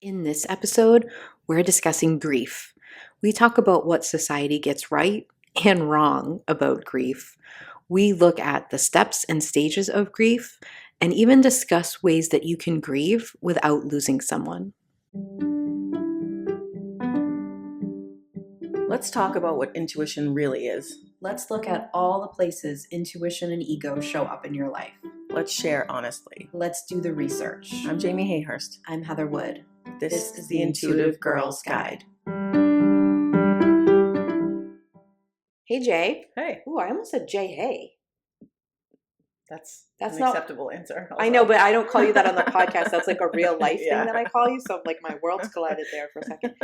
In this episode, we're discussing grief. We talk about what society gets right and wrong about grief. We look at the steps and stages of grief and even discuss ways that you can grieve without losing someone. Let's talk about what intuition really is. Let's look at all the places intuition and ego show up in your life. Let's share honestly. Let's do the research. I'm Jamie Hayhurst. I'm Heather Wood. This is the Intuitive Girls Guide. Hey, Jay. Hey, Ooh, I almost said Jay Hay. that's That's an not- acceptable answer. I know, but I don't call you that on the podcast. That's like a real life Yeah. thing that I call you. So like my worlds collided there for a second.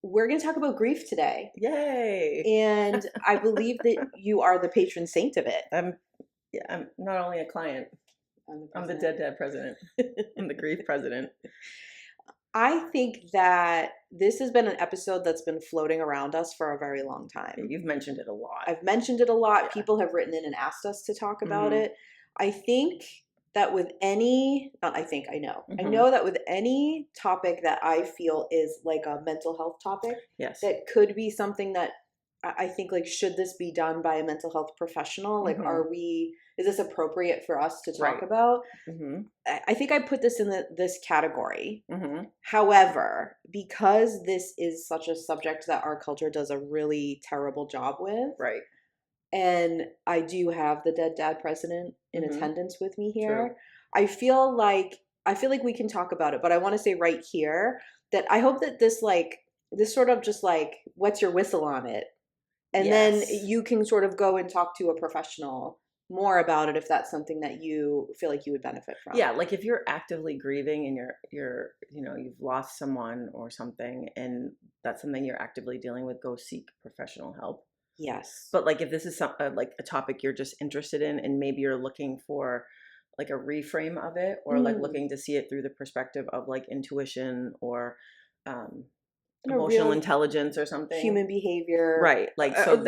We're going to talk about grief today. Yay! And I believe that you are the patron saint of it. I'm not only a client, I'm the dead president. I'm the grief president. I think that this has been an episode that's been floating around us for a very long time. You've mentioned it a lot. I've mentioned it a lot. Yeah. People have written in and asked us to talk about Mhm. it. I think that with any, not I think, I know. I Mhm. know that with any topic that I feel is like a mental health topic, Yes. that could be something that I think like, should this be done by a mental health professional? Like, Mhm. is this appropriate for us to talk Right. about? Mm-hmm. I think I put this in this category. Mm-hmm. However, because this is such a subject that our culture does a really terrible job with, Right. and I do have the dead dad president in Mhm. attendance with me here, True. I feel like we can talk about it, but I want to say right here that I hope that this sort of just like wets your whistle on it. And then Yes. you can sort of go and talk to a professional more about it if that's something that you feel like you would benefit from. Yeah, like if you're actively grieving and you've lost someone or something, and that's something you're actively dealing with, go seek professional help. Yes. But like if this is like a topic you're just interested in, and maybe you're looking for like a reframe of it, or like looking to see it through the perspective of like intuition or emotional intelligence or something, human behavior, right? Like a so real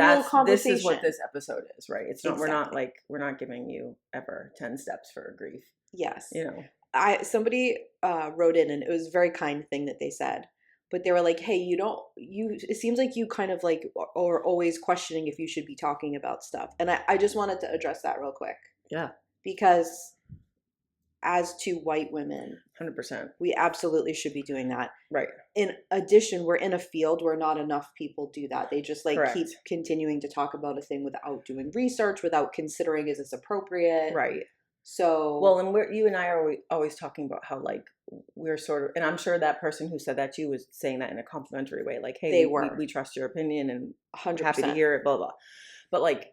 this is what conversation. this episode is, right? It's not Exactly. we're not giving you ever 10 steps for grief. Yes. You know. Somebody wrote in, and it was a very kind thing that they said, but they were like, hey, it seems like you kind of like are always questioning if you should be talking about stuff. And I just wanted to address that real quick. Yeah. Because as two white women, 100%. we absolutely should be doing that. Right. In addition, we're in a field where not enough people do that. They just like Correct. keep continuing to talk about a thing without doing research, without considering, is this appropriate? Right. So well, and you and I are always talking about how like we're sort of, and I'm sure that person who said that to you was saying that in a complimentary way, like, hey, we trust your opinion and 100%. happy to hear it, blah blah. But like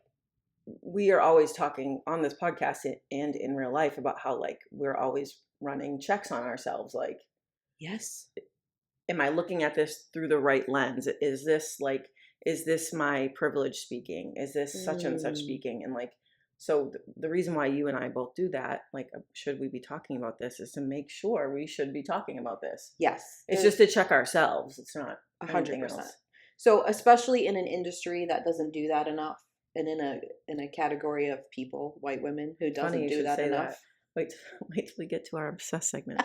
we are always talking on this podcast and in real life about how like we're always running checks on ourselves, like, yes, am I looking at this through the right lens? Is this my privilege speaking? Is this such and such speaking? And like, so the reason why you and I both do that, like, should we be talking about this, is to make sure we should be talking about this. Yes. It's just to check ourselves. It's not 100%. So especially in an industry that doesn't do that enough, and in a category of people, white women, who doesn't do that enough. Wait till we get to our obsessed segment.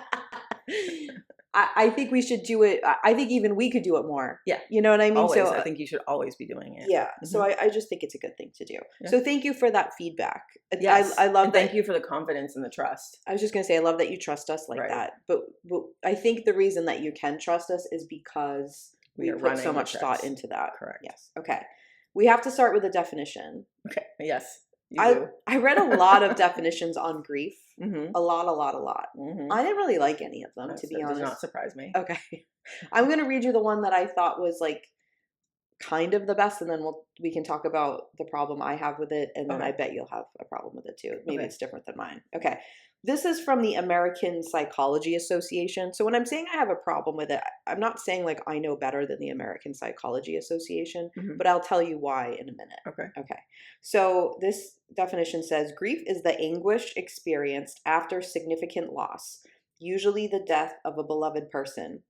I think we should do it. I think even we could do it more. Yeah. You know what I mean? Always. So I think you should always be doing it. Yeah. Mm-hmm. So I just think it's a good thing to do. Yeah. So thank you for that feedback. Yes. I love that. Thank you for the confidence and the trust. I was just going to say, I love that you trust us like that. But I think the reason that you can trust us is because we put so much thought into that. Correct. Yes. Okay. We have to start with a definition. Okay. Yes. I read a lot of definitions on grief. Mm-hmm. A lot. Mm-hmm. I didn't really like any of them, to be honest. Does not surprise me. Okay. I'm going to read you the one that I thought was like kind of the best, and then we can talk about the problem I have with it, and then I bet you'll have a problem with it too. Maybe it's different than mine. Okay. This is from the American Psychology Association. So when I'm saying I have a problem with it, I'm not saying like I know better than the American Psychology Association, but I'll tell you why in a minute. Okay. So this definition says, grief is the anguish experienced after significant loss, usually the death of a beloved person.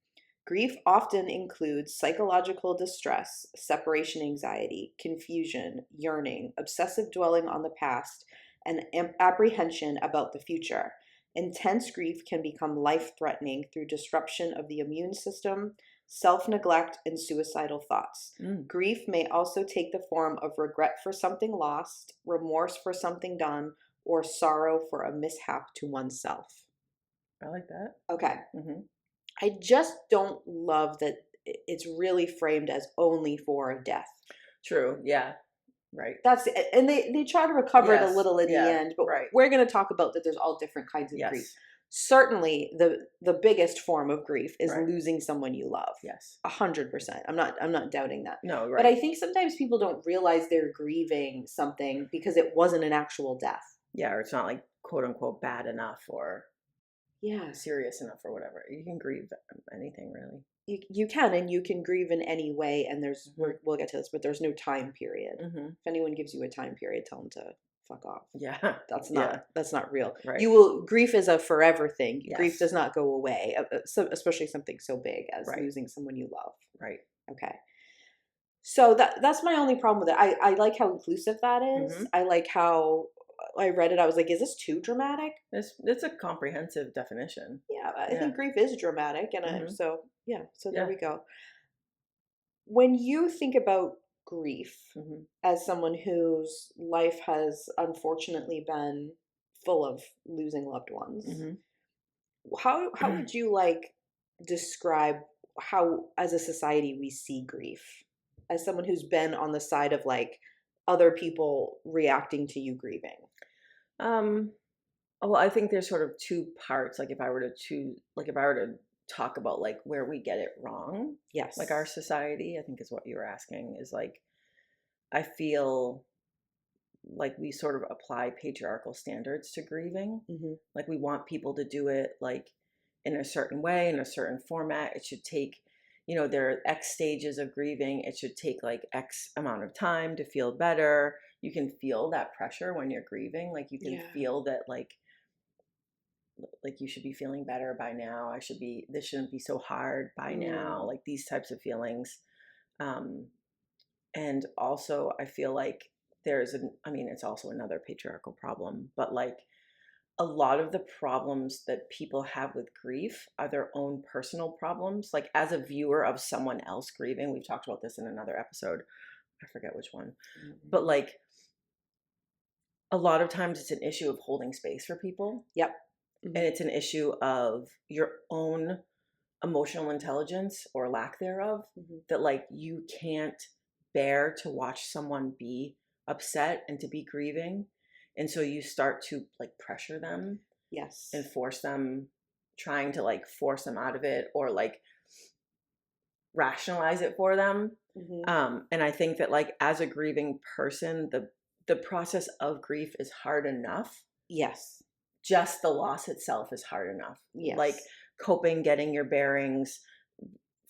Grief often includes psychological distress, separation anxiety, confusion, yearning, obsessive dwelling on the past, and apprehension about the future. Intense grief can become life-threatening through disruption of the immune system, self-neglect, and suicidal thoughts. Grief may also take the form of regret for something lost, remorse for something done, or sorrow for a mishap to oneself. I like that. Okay. I just don't love that it's really framed as only for death. True. Yeah. Right. And they try to recover it a little in the end, but we're going to talk about that there's all different kinds of grief. Certainly the biggest form of grief is losing someone you love. Yes. 100%. I'm not doubting that. No, right. But I think sometimes people don't realize they're grieving something because it wasn't an actual death. Yeah, or it's not like quote unquote bad enough or serious enough or whatever. You can grieve anything really. You can, and you can grieve in any way, and we'll get to this, but there's no time period. If anyone gives you a time period, tell them to fuck off. Yeah. That's not real. Right. Grief is a forever thing. Yes. Grief does not go away, especially something so big as losing someone you love. Right. Okay. So that's my only problem with it. I like how inclusive that is. I like how I read it. I was like, is this too dramatic? It's a comprehensive definition. Yeah, I think grief is dramatic, and so there we go. When you think about grief as someone whose life has unfortunately been full of losing loved ones, how would you describe how as a society we see grief, as someone who's been on the side of other people reacting to you grieving? Well, I think there's sort of two parts. If I were to talk about where we get it wrong, yes, our society, I think is what you were asking, is I feel like we sort of apply patriarchal standards to grieving. We want people to do it in a certain way, in a certain format. It should take, there are X stages of grieving. It should take X amount of time to feel better. You can feel that pressure when you're grieving. You can feel that you should be feeling better by now. This shouldn't be so hard by now. These types of feelings. And also I feel it's also another patriarchal problem, but a lot of the problems that people have with grief are their own personal problems. As a viewer of someone else grieving, we've talked about this in another episode. I forget which one, but a lot of times it's an issue of holding space for people. Yep. And it's an issue of your own emotional intelligence or lack thereof, that you can't bear to watch someone be upset and to be grieving. And so you start to pressure them. Yes. And force them, trying to force them out of it or rationalize it for them. And I think that as a grieving person, the process of grief is hard enough. Yes. Just the loss itself is hard enough. Yes. Coping, getting your bearings,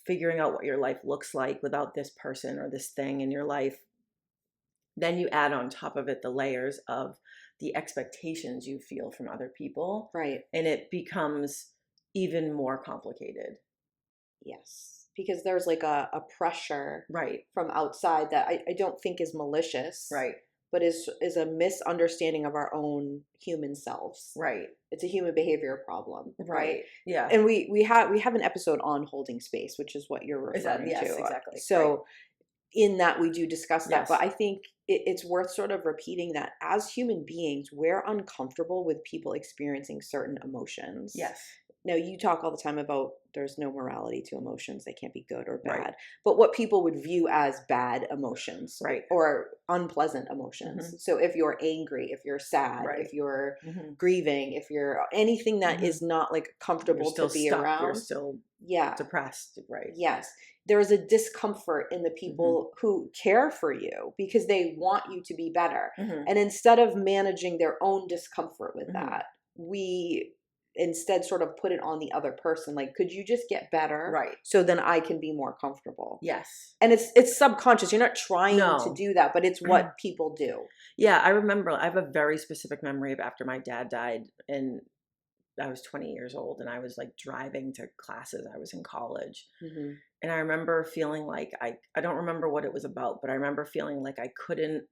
figuring out what your life looks like without this person or this thing in your life. Then you add on top of it the layers of the expectations you feel from other people. Right. And it becomes even more complicated. Yes. Because there's a pressure from outside that I don't think is malicious. Right. But is a misunderstanding of our own human selves. Right. It's a human behavior problem. Right. Yeah. And we have an episode on holding space, which is what you're referring to. Yes, exactly. So in that we do discuss that, but I think it's worth sort of repeating that as human beings, we're uncomfortable with people experiencing certain emotions. Yes. Now, you talk all the time about there's no morality to emotions. They can't be good or bad. But what people would view as bad emotions or unpleasant emotions. So if you're angry, if you're sad, if you're grieving, if you're anything that is not comfortable to be around. You're still depressed. Right. Yes. There is a discomfort in the people who care for you because they want you to be better. And instead of managing their own discomfort with that, we instead sort of put it on the other person. Could you just get better? Right. So then I can be more comfortable. Yes. And it's subconscious. You're not trying to do that, but it's what people do. Yeah. I remember, I have a very specific memory of after my dad died, and I was 20 years old, and I was driving to classes. I was in college. And I remember feeling I don't remember what it was about, but I remember feeling I couldn't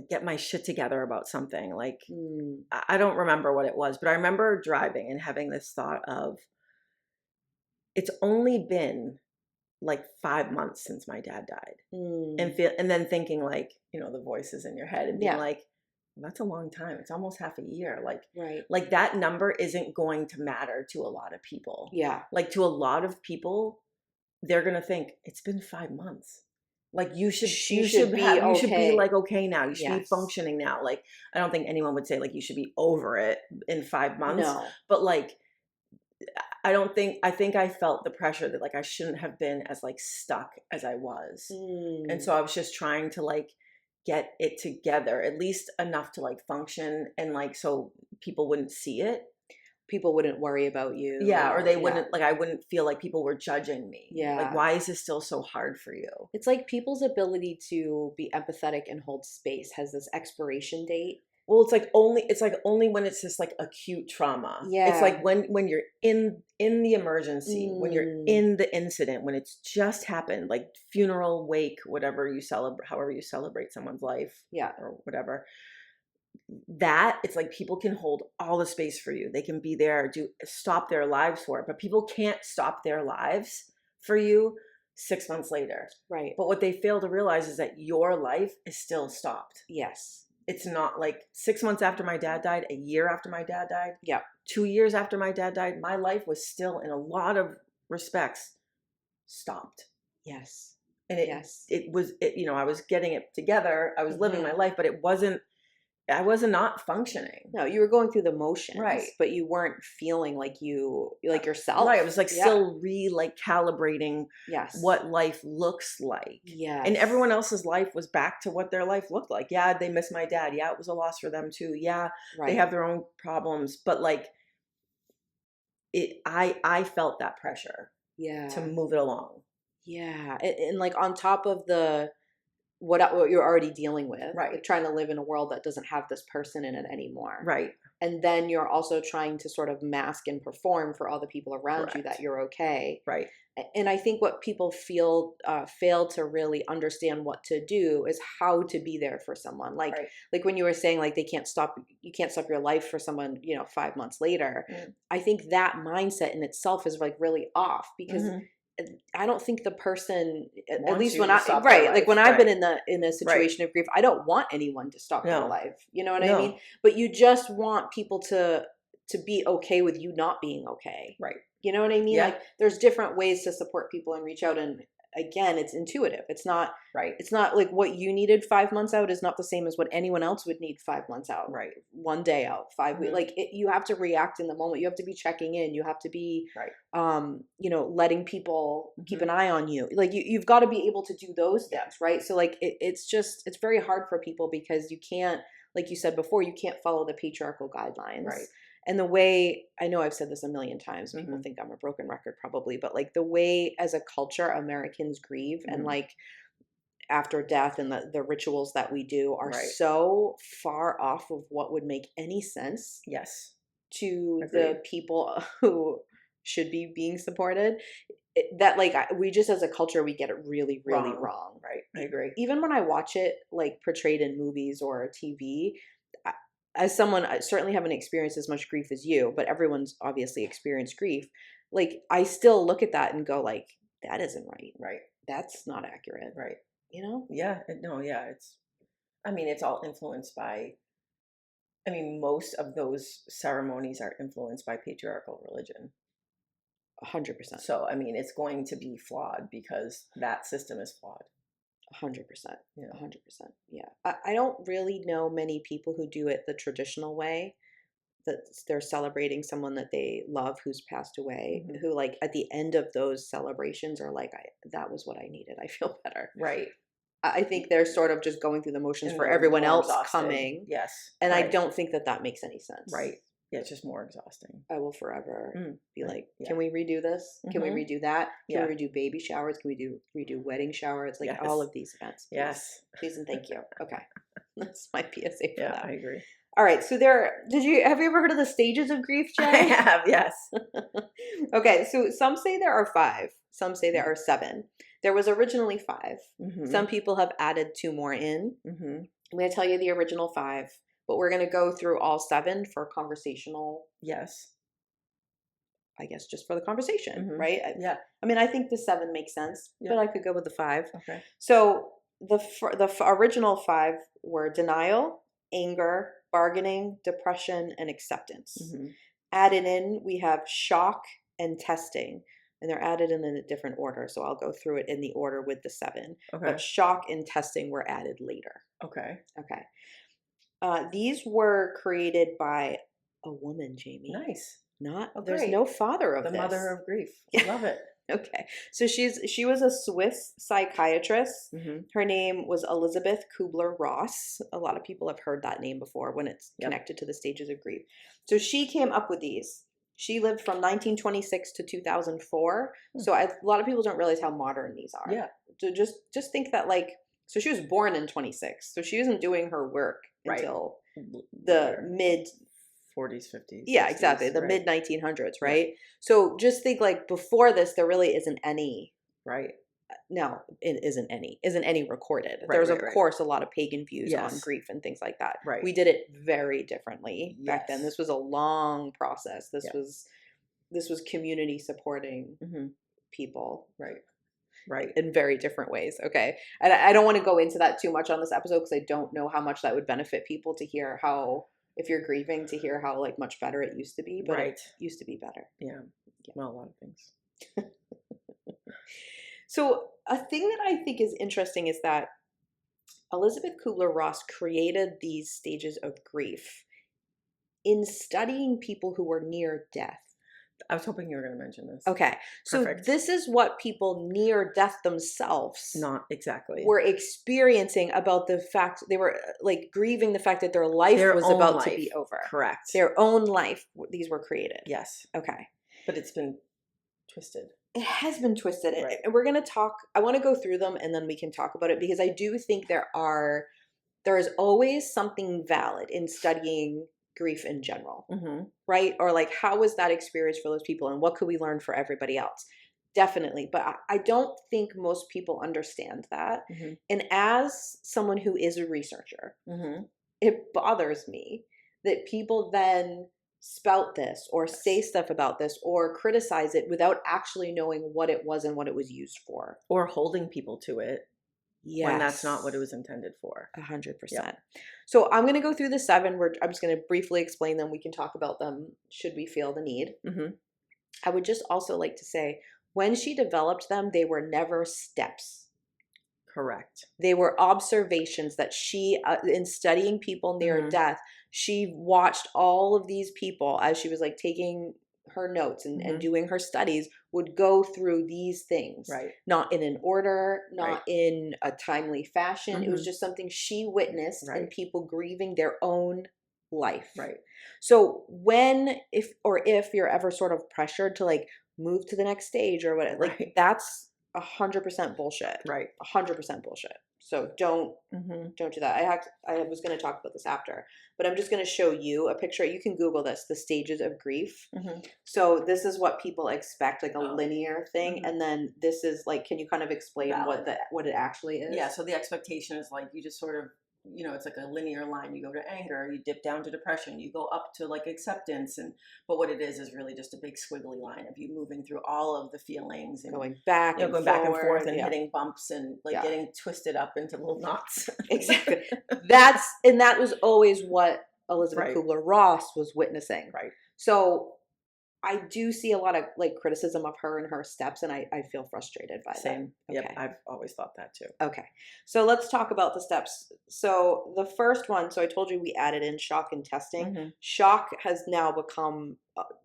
get my shit together about something. Like, I don't remember what it was, but I remember driving and having this thought of, it's only been like 5 months since my dad died. And then thinking like, the voices in your head and being like, that's a long time. It's almost half a year. Like, like that number isn't going to matter to a lot of people. Yeah. Like to a lot of people, they're going to think it's been 5 months. Like you should be like, okay now, you should be functioning now. Like, I don't think anyone would say like, you should be over it in 5 months, but like, I think I felt the pressure that like, I shouldn't have been as like stuck as I was. And so I was just trying to like, get it together, at least enough to like function, and like, so people wouldn't see it. People wouldn't worry about you. Yeah. Or they wouldn't, like, I wouldn't feel like people were judging me. Yeah. Like, why is this still so hard for you? It's like people's ability to be empathetic and hold space has this expiration date. Well, it's like only when it's just like acute trauma. Yeah. It's like when you're in the emergency, when you're in the incident, when it's just happened, like funeral, wake, whatever you celebrate, however you celebrate someone's life. Yeah. Or whatever. That it's like people can hold all the space for you. They can be there, stop their lives for it, but people can't stop their lives for you 6 months later. Right. But what they fail to realize is that your life is still stopped. Yes. It's not like 6 months after my dad died, a year after my dad died. Yeah. 2 years after my dad died, my life was still in a lot of respects stopped. Yes. And it was, I was getting it together. I was living my life, but I was not functioning. No, you were going through the motions, right? But you weren't feeling like yourself. Right. It was like still calibrating what life looks like. Yeah. And everyone else's life was back to what their life looked like. Yeah, they miss my dad. Yeah, it was a loss for them too. Yeah, they have their own problems. But like I felt that pressure. Yeah. To move it along. Yeah. And like on top of what you're already dealing with, right? Like trying to live in a world that doesn't have this person in it anymore, right? And then you're also trying to sort of mask and perform for all the people around you that you're okay, right? And I think what people fail to really understand what to do is how to be there for someone. Like like when you were saying like you can't stop your life for someone 5 months later. I think that mindset in itself is like really off because. I don't think the person, at least when I've been in a situation of grief, I don't want anyone to stop their life. You know what I mean? But you just want people to be okay with you not being okay. Right. You know what I mean? Yeah. Like there's different ways to support people and reach out. And again, it's intuitive. It's not It's not like what you needed 5 months out is not the same as what anyone else would need 5 months out. Right. 1 day out, 5 weeks. Like you have to react in the moment. You have to be checking in. You have to be, letting people keep an eye on you. Like you've got to be able to do those things. Right. So like it's very hard for people because you can't, like you said before, you can't follow the patriarchal guidelines. Right. And the way, I know I've said this a million times, people think I'm a broken record probably, but like the way as a culture Americans grieve and like after death and the rituals that we do are so far off of what would make any sense to the people who should be being supported. That like we just as a culture, we get it really, really wrong. Right. I agree. Even when I watch it like portrayed in movies or TV, as someone, I certainly haven't experienced as much grief as you, but everyone's obviously experienced grief. Like I still look at that and go like, that isn't right. Right. That's not accurate. Right. You know? Yeah. No, yeah. It's all influenced by, most of those ceremonies are influenced by patriarchal religion. 100%. So, it's going to be flawed because that system is flawed. 100%. Yeah. 100%. Yeah. I don't really know many people who do it the traditional way, that they're celebrating someone that they love who's passed away, who like at the end of those celebrations are like, that was what I needed. I feel better. Right. I think they're sort of just going through the motions for everyone else coming. Yes. And I don't think that makes any sense. Right. Yeah, it's just more exhausting. I will forever be like, can we redo this? Can we redo that? Can we redo baby showers? Can we redo wedding showers? Like all of these events. Please. Yes. Please and thank you. Okay. That's my PSA for that. I agree. All right. So have you ever heard of the stages of grief, Jay? I have, yes. Okay. So some say there are 5. Some say there are 7. There was originally 5. Some people have added 2 more in. I'm going to tell you the original 5, but we're going to go through all 7 for conversational. Yes. I guess just for the conversation, right? Yeah. I mean, I think the 7 makes sense, but I could go with the 5. Okay. So the original 5 were denial, anger, bargaining, depression, and acceptance. Added in, we have shock and testing, and they're added in a different order. So I'll go through it in the order with the 7. Okay. But shock and testing were added later. Okay. Okay. These were created by a woman, Jamie. Nice. There's no father of the this. mother of grief. I love it. Okay. So she was a Swiss psychiatrist. Her name was Elizabeth Kubler-Ross. A lot of people have heard that name before when it's connected to the stages of grief. So she came up with these. She lived from 1926 to 2004. So a lot of people don't realize how modern these are. Yeah. So just think that so she was born in 26. So she wasn't doing her work until the mid 40s, 50s. Yeah, 60s, exactly. The mid 1900s, right? Yeah. So just think before this, there really isn't any. Right. No, it isn't any recorded. There's of course a lot of pagan views on grief and things like that. Right. We did it very differently back then. This was a long process. This was community supporting people. Right. In very different ways. Okay. And I don't want to go into that too much on this episode because I don't know how much that would benefit people to hear how, if you're grieving, to hear how much better it used to be, but it used to be better. Yeah. Well, a lot of things. So a thing that I think is interesting is that Elizabeth Kubler-Ross created these stages of grief in studying people who were near death. I was hoping you were going to mention this. Okay. Perfect. So this is what people near death themselves were experiencing about the fact they were grieving the fact that their life was about to be over. Correct. Their own life. These were created. Yes. Okay. But it's been twisted. It has been twisted. Right. And we're going to talk, I want to go through them and then we can talk about it because I do think there is always something valid in studying grief in general, right? Or how was that experience for those people and what could we learn for everybody else? Definitely. But I don't think most people understand that. And as someone who is a researcher, it bothers me that people then spout this or say stuff about this or criticize it without actually knowing what it was and what it was used for. Or holding people to it. Yes. When that's not what it was intended for. 100%. Yep. So I'm going to go through the 7. I'm just going to briefly explain them. We can talk about them should we feel the need. I would just also like to say, when she developed them, they were never steps. Correct. They were observations that she, in studying people near death, she watched all of these people as she was taking her notes and doing her studies, would go through these things. Right. Not in an order, not in a timely fashion. It was just something she witnessed in people grieving their own life. Right. So if you're ever sort of pressured to move to the next stage or whatever, that's 100% bullshit. Right. 100% bullshit. So don't do that. I was going to talk about this after, but I'm just going to show you a picture. You can Google this, the stages of grief. So this is what people expect, a linear thing. And then this is can you kind of explain what it actually is? Yeah. So the expectation is you just sort of, it's like a linear line. You go to anger, you dip down to depression, you go up to acceptance. But what it is really just a big squiggly line of you moving through all of the feelings and going back and forth and hitting bumps and getting twisted up into little knots. Exactly. That was always what Elizabeth Kubler-Ross was witnessing. Right. So I do see a lot of criticism of her and her steps, and I feel frustrated by that. Okay. Yep, I've always thought that too. Okay, so let's talk about the steps. So the first one, so I told you we added in shock and testing. Shock has now become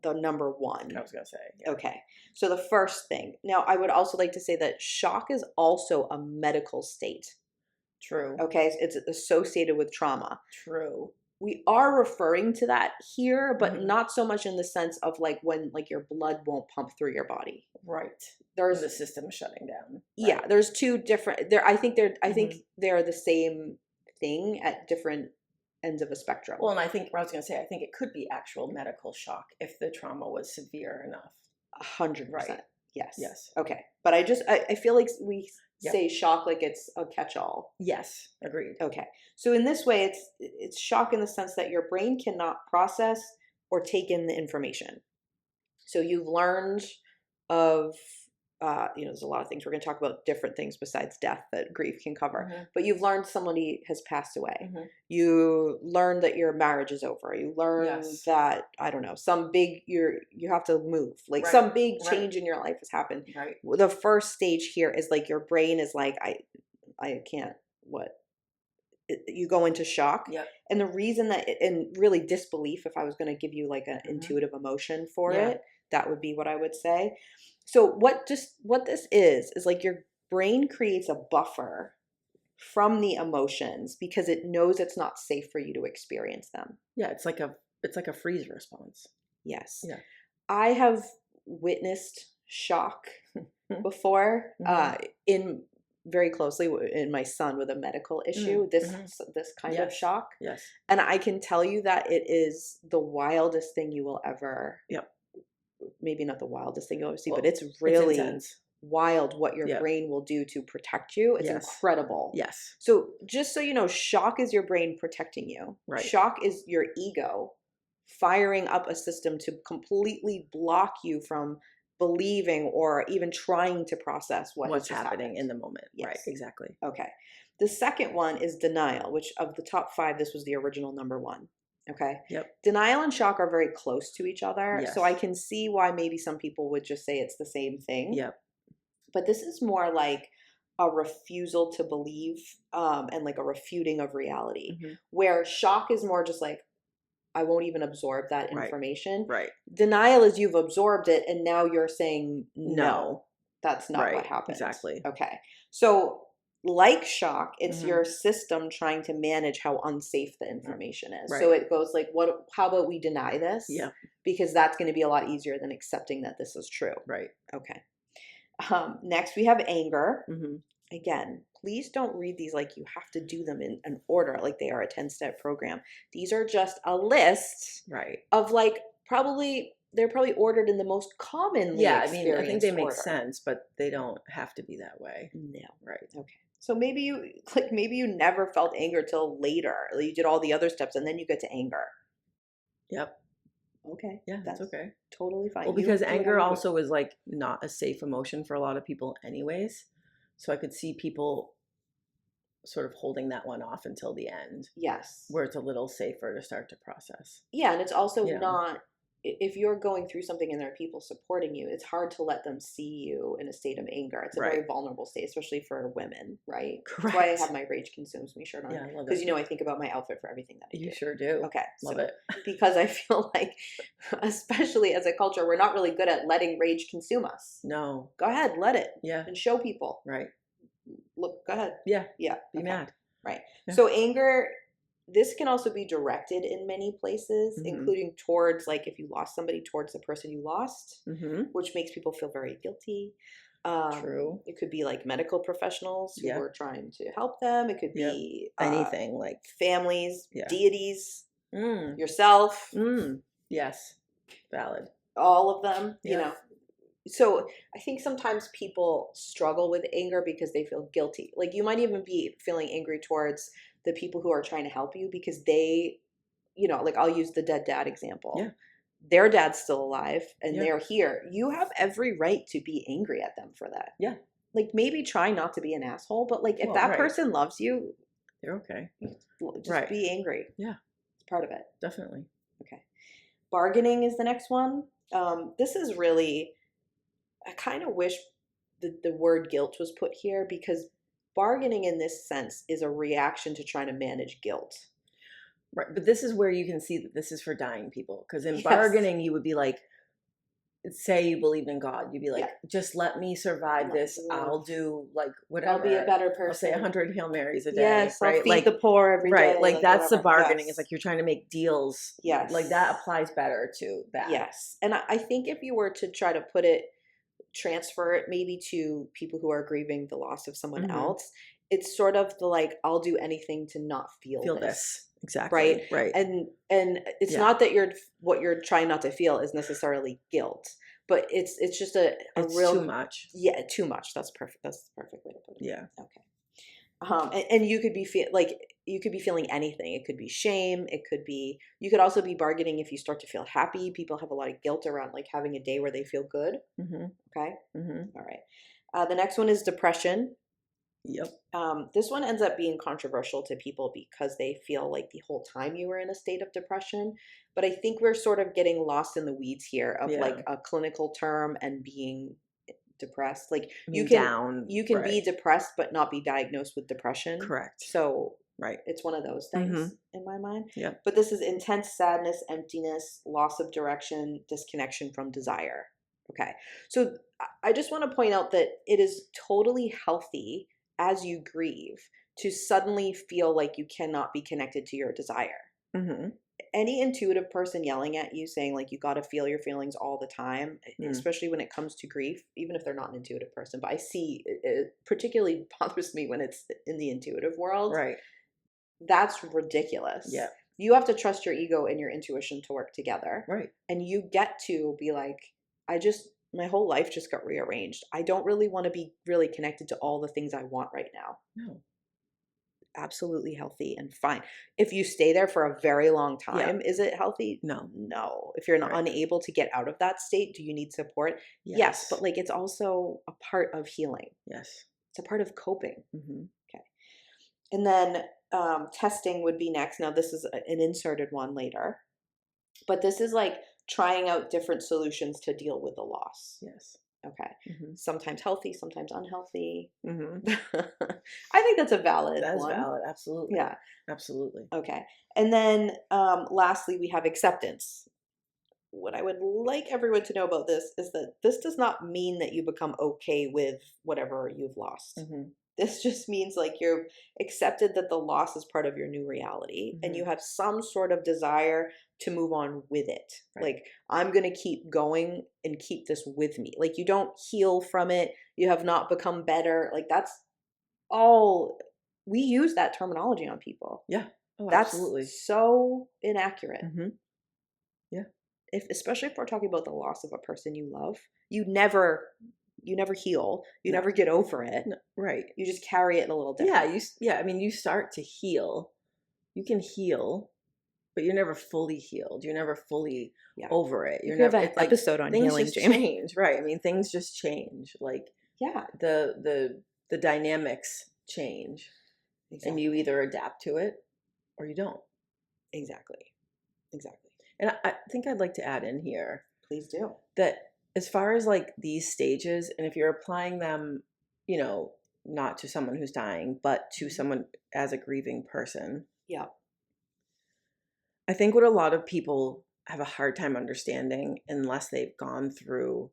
the number 1. I was gonna say. Yeah. Okay, so the first thing. Now I would also like to say that shock is also a medical state. True. Okay, it's associated with trauma. True. We are referring to that here, but not so much in the sense of when your blood won't pump through your body. Right. There's the system shutting down. Right? Yeah, there's 2 different. I think they're the same thing at different ends of a spectrum. Well, and I think it could be actual medical shock if the trauma was severe enough. 100%. Yes. Yes. Okay, but I feel like we say shock like it's a catch-all. Yes, agreed. Okay. So in this way, it's shock in the sense that your brain cannot process or take in the information. So you've learned of, there's a lot of things. We're going to talk about different things besides death that grief can cover. But you've learned somebody has passed away. You learned that your marriage is over. You learned that, I don't know, some big, you have to move. Like some big change in your life has happened. Right. The first stage here is like your brain is like, I can't, you go into shock. Yep. And the reason that, and really disbelief, if I was going to give you like an intuitive emotion for it, that would be what I would say. So what this is like your brain creates a buffer from the emotions because it knows it's not safe for you to experience them. Yeah, it's like a freeze response. Yes. Yeah. I have witnessed shock before in very closely in my son with a medical issue, this kind of shock. Yes. And I can tell you that it is the wildest thing you will ever, maybe not the wildest thing you'll ever see, but it's really wild what your brain will do to protect you. It's incredible. Yes. So just so you know, shock is your brain protecting you. Right. Shock is your ego firing up a system to completely block you from believing or even trying to process what's happening in the moment. Yes. Right, exactly. Okay. The second one is denial, which of the top 5, this was the original number 1. Okay. Yep. Denial and shock are very close to each other. Yes. So I can see why maybe some people would just say it's the same thing. Yep. But this is more like a refusal to believe and like a refuting of reality, where shock is more just like, I won't even absorb that information. Right. Denial is you've absorbed it and now you're saying, no, that's not what happened. Exactly. Okay. So like shock, it's your system trying to manage how unsafe the information is. Right. So it goes like, how about we deny this? Yeah. Because that's going to be a lot easier than accepting that this is true. Right. Okay. Next we have anger. Again, please don't read these like you have to do them in an order, like they are a 10-step program. These are just a list of like they're probably ordered in the most commonly I mean, I think they make order. Sense, but they don't have to be that way. No. Right. Okay. So maybe you never felt anger till later. Like you did all the other steps and then you get to anger. Yep. Okay. Yeah, that's okay. Totally fine. Well, because anger also is like not a safe emotion for a lot of people anyways. So I could see people sort of holding that one off until the end. Yes. Where it's a little safer to start to process. Yeah, and it's also not, if you're going through something and there are people supporting you, it's hard to let them see you in a state of anger. It's a very vulnerable state, especially for women, right? Correct. That's why I have my Rage Consumes Me shirt on. Yeah, I love it. Because, I think about my outfit for everything that I do. You sure do. Okay. Love it. Because I feel like, especially as a culture, we're not really good at letting rage consume us. No. Go ahead, let it. Yeah. And show people. Right. Look, go ahead. Yeah. Yeah. Be mad. Right. Yeah. So anger, this can also be directed in many places, including towards, like, if you lost somebody, towards the person you lost, which makes people feel very guilty. True. It could be like medical professionals who were trying to help them. It could be anything like families, deities, Mm. yourself. Yes. Valid. All of them, you know. So I think sometimes people struggle with anger because they feel guilty. Like you might even be feeling angry towards the people who are trying to help you because they, you know, like I'll use the dead dad example. Yeah. Their dad's still alive and they're here. You have every right to be angry at them for that. Yeah. Like maybe try not to be an asshole, but like if that person loves you, they're okay. Just be angry. Yeah. It's part of it. Definitely. Okay. Bargaining is the next one. This is really, I kind of wish the word guilt was put here because bargaining in this sense is a reaction to trying to manage guilt. Right. But this is where you can see that this is for dying people. Because in bargaining, you would be like, say you believed in God. You'd be like, just let me survive this. I'll do like whatever. I'll be a better person. I'll say 100 Hail Marys a day. Yes, right? I'll feed the poor every day. Right. Like that's whatever. the bargaining. It's like you're trying to make deals. Yes. Like that applies better to that. Yes. And I think if you were to try to transfer it maybe to people who are grieving the loss of someone else, it's sort of the like, I'll do anything to not feel this. Exactly. Right. Right. And it's not that what you're trying not to feel is necessarily guilt, but it's just a It's real, too much. yeah, too much. That's perfect. That's the perfect way to put it. Yeah. Okay. And you could be you could be feeling anything. It could be shame. It could be, you could also be bargaining if you start to feel happy. People have a lot of guilt around like having a day where they feel good. Mm-hmm. Okay. Mm-hmm. All right. The next one is depression. Yep. This one ends up being controversial to people because they feel like the whole time you were in a state of depression. But I think we're sort of getting lost in the weeds here of like a clinical term and being depressed. Like you can down, you can be depressed but not be diagnosed with depression. Correct. So right, it's one of those things in my mind. Yeah. But this is intense sadness, emptiness, loss of direction, disconnection from desire. Okay. So I just want to point out that it is totally healthy as you grieve to suddenly feel like you cannot be connected to your desire. Mm-hmm. Any intuitive person yelling at you saying like you got to feel your feelings all the time, especially when it comes to grief, even if they're not an intuitive person, but I see it particularly bothers me when it's in the intuitive world. Right. That's ridiculous. Yeah. You have to trust your ego and your intuition to work together. Right. And you get to be like, my whole life just got rearranged. I don't really want to be really connected to all the things I want right now. No. Absolutely healthy and fine. If you stay there for a very long time, is it healthy? No. No. If you're unable to get out of that state, do you need support? Yes. But like it's also a part of healing. Yes. It's a part of coping. Mm-hmm. Okay. And then testing would be next. Now this is an inserted one later. But this is like trying out different solutions to deal with the loss. Yes. Okay. Mm-hmm. Sometimes healthy, sometimes unhealthy. Mm-hmm. I think that's a valid one. That's valid. Absolutely. Yeah. Absolutely. Okay. And then lastly, we have acceptance. What I would like everyone to know about this is that this does not mean that you become okay with whatever you've lost. Mm-hmm. This just means like you're accepted that the loss is part of your new reality and you have some sort of desire to move on with it. Right. Like, I'm going to keep going and keep this with me. Like, you don't heal from it. You have not become better. Like, that's all. We use that terminology on people. Yeah. Oh, that's absolutely. So inaccurate. Mm-hmm. Yeah. Especially if we're talking about the loss of a person you love, you never heal. You never get over it. No, right. You just carry it a little different. Yeah. I mean, you start to heal. You can heal, but you're never fully healed. You're never fully over it. You're never. Have an episode on healing, Jamie. Change, right? I mean, things just change. Like the dynamics change, and you either adapt to it or you don't. Exactly. And I think I'd like to add in here. Please do. That as far as like these stages, and if you're applying them, not to someone who's dying, but to someone as a grieving person. Yeah. I think what a lot of people have a hard time understanding, unless they've gone through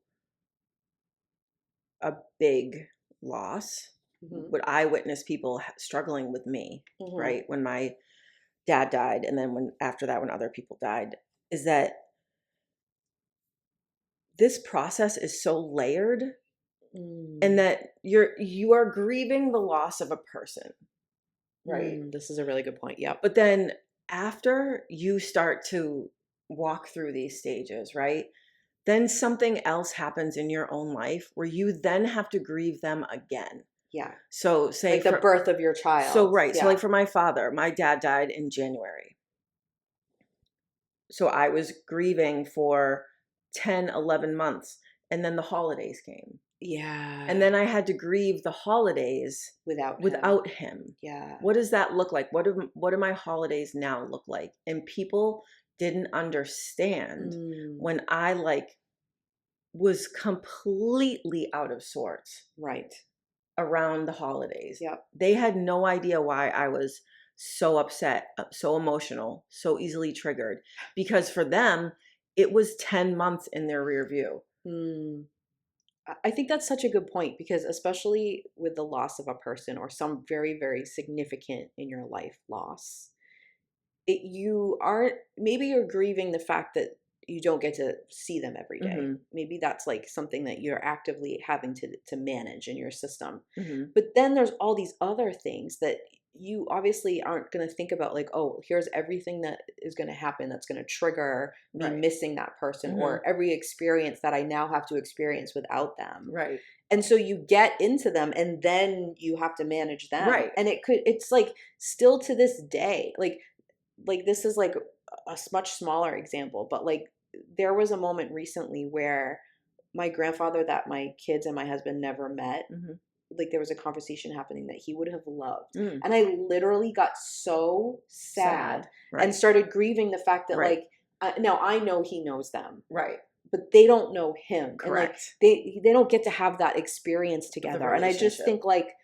a big loss, what I witness people struggling with me, right? When my dad died, and then after that, when other people died, is that this process is so layered, and that you are grieving the loss of a person, right? This is a really good point. Yeah. But then after you start to walk through these stages, right? Then something else happens in your own life where you then have to grieve them again. Yeah. So say like the birth of your child. So right. Yeah. So like for my father, my dad died in January. So I was grieving for 10, 11 months. And then the holidays came. Yeah. And then I had to grieve the holidays without him. Yeah. What does that look like? What do my holidays now look like? And people didn't understand when I was completely out of sorts. Right. Around the holidays. Yep. They had no idea why I was so upset, so emotional, so easily triggered. Because for them, it was 10 months in their rear view. I think that's such a good point, because especially with the loss of a person or some very, very significant in your life loss, maybe you're grieving the fact that you don't get to see them every day. Maybe that's like something that you're actively having to manage in your system. But then there's all these other things that you obviously aren't going to think about like, oh, here's everything that is going to happen that's going to trigger me Right. missing that person, Mhm. or every experience that I now have to experience without them. Right. And so you get into them and then you have to manage them. Right. And it's like still to this day, like this is like a much smaller example, but like there was a moment recently where my grandfather that my kids and my husband never met, Mhm. like there was a conversation happening that he would have loved. Mm. And I literally got so sad Right. and started grieving the fact that Right. like now I know he knows them, Right. but they don't know him. Correct. And like they don't get to have that experience together. And I just relationship. think like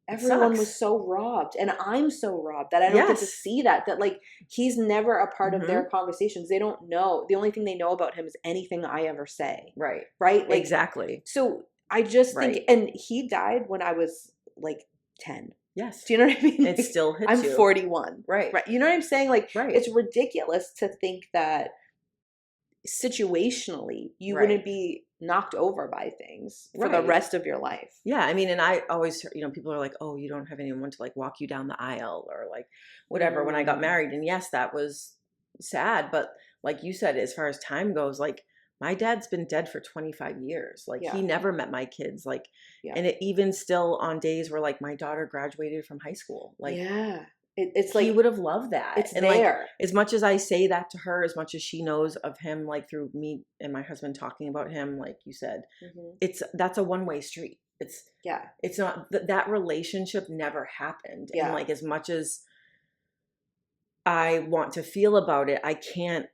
everyone was so robbed, and I'm so robbed that I don't get to Yes. see that like he's never a part of Mhm. their conversations. They don't know. The only thing they know about him is anything I ever say. Right. Right? Like Exactly. so I just think, Right. and he died when I was like 10. Yes. Do you know what I mean? It still hits I'm you. 41. Right. Right. You know what I'm saying? Like Right. it's ridiculous to think that situationally you Right. wouldn't be knocked over by things for the Right. rest of your life. Yeah, I mean, and I always, people are like, "Oh, you don't have anyone to like walk you down the aisle or like whatever." When I got Mm. married, and yes, that was sad, but like you said, as far as time goes, like my dad's been dead for 25 years. Like Yeah. he never met my kids. Like, Yeah. and it even still on days where like my daughter graduated from high school, like yeah. It's he like would have loved that. it's And like there. as much as I say that to her, as much as she knows of him, like through me and my husband talking about him, like you said, Mhm. that's a one-way street. Yeah. It's not that relationship never happened. Yeah. And like as much as I want to feel about it, I can't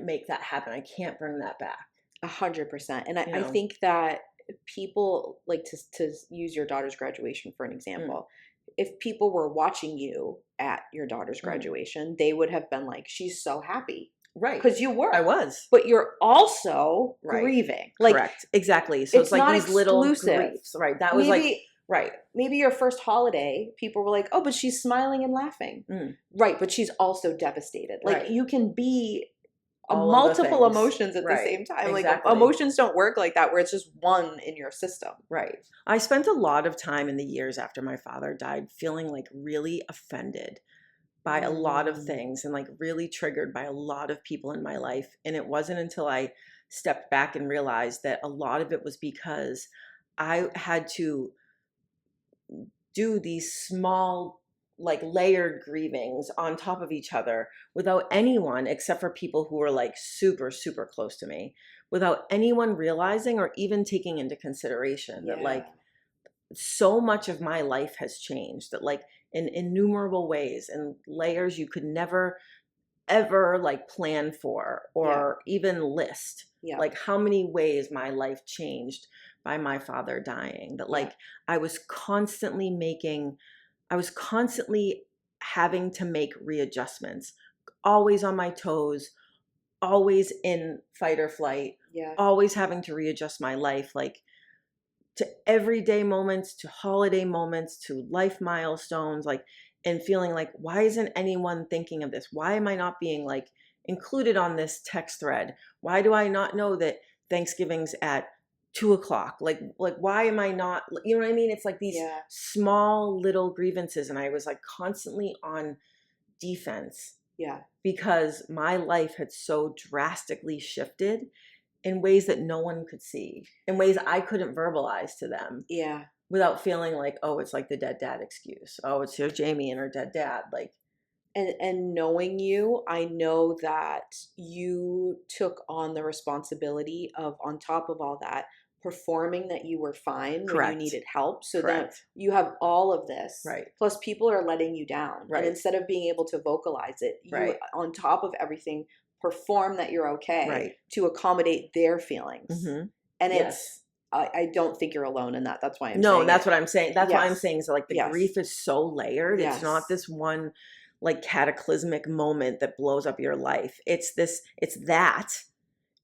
make that happen. I can't bring that back. 100%. And You I know? think that people like to use your daughter's graduation for an Mm. example. If people were watching you at your daughter's graduation, they would have been like, she's so happy. Right. Because you were. I was. But you're also Right. grieving. Like Correct. Exactly. So it's like not these little exclusive. griefs. Right. That was like maybe right. maybe your first holiday, people were like, oh, but she's smiling and laughing. Mm. Right. But she's also devastated. Like Right. you can be All of the multiple things. emotions at the Right. same time. Exactly. Like emotions don't work like that where it's just one in your system. Right. I spent a lot of time in the years after my father died feeling like really offended by a lot of things and like really triggered by a lot of people in my life. And it wasn't until I stepped back and realized that a lot of it was because I had to do these small like layered grievings on top of each other without anyone, except for people who were like super, super close to me, without anyone realizing or even taking into consideration that like so much of my life has changed, that like in innumerable ways and layers you could never ever like plan for or even list. Like how many ways my life changed by my father dying, that like I was constantly having to make readjustments, always on my toes, always in fight or flight, always having to readjust my life, like to everyday moments, to holiday moments, to life milestones, like, and feeling like, why isn't anyone thinking of this? Why am I not being like included on this text thread? Why do I not know that Thanksgiving's at 2:00? Like why am I not, you know what I mean? It's like these small little grievances. And I was like constantly on defense. Because my life had so drastically shifted in ways that no one could see, in ways I couldn't verbalize to them. Without feeling like, oh, it's like the dead dad excuse. Oh, it's your Jamie and her dead dad. Like, and knowing you, I know that you took on the responsibility of, on top of all that, performing that you were fine when you needed help, so that you have all of this. Plus people are letting you down. And instead of being able to vocalize it, you on top of everything perform that you're okay to accommodate their feelings. And it's I don't think you're alone in that. That's why I'm saying that's what I'm saying. That's why I'm saying is like the grief is so layered. Yes. It's not this one like cataclysmic moment that blows up your life. It's that.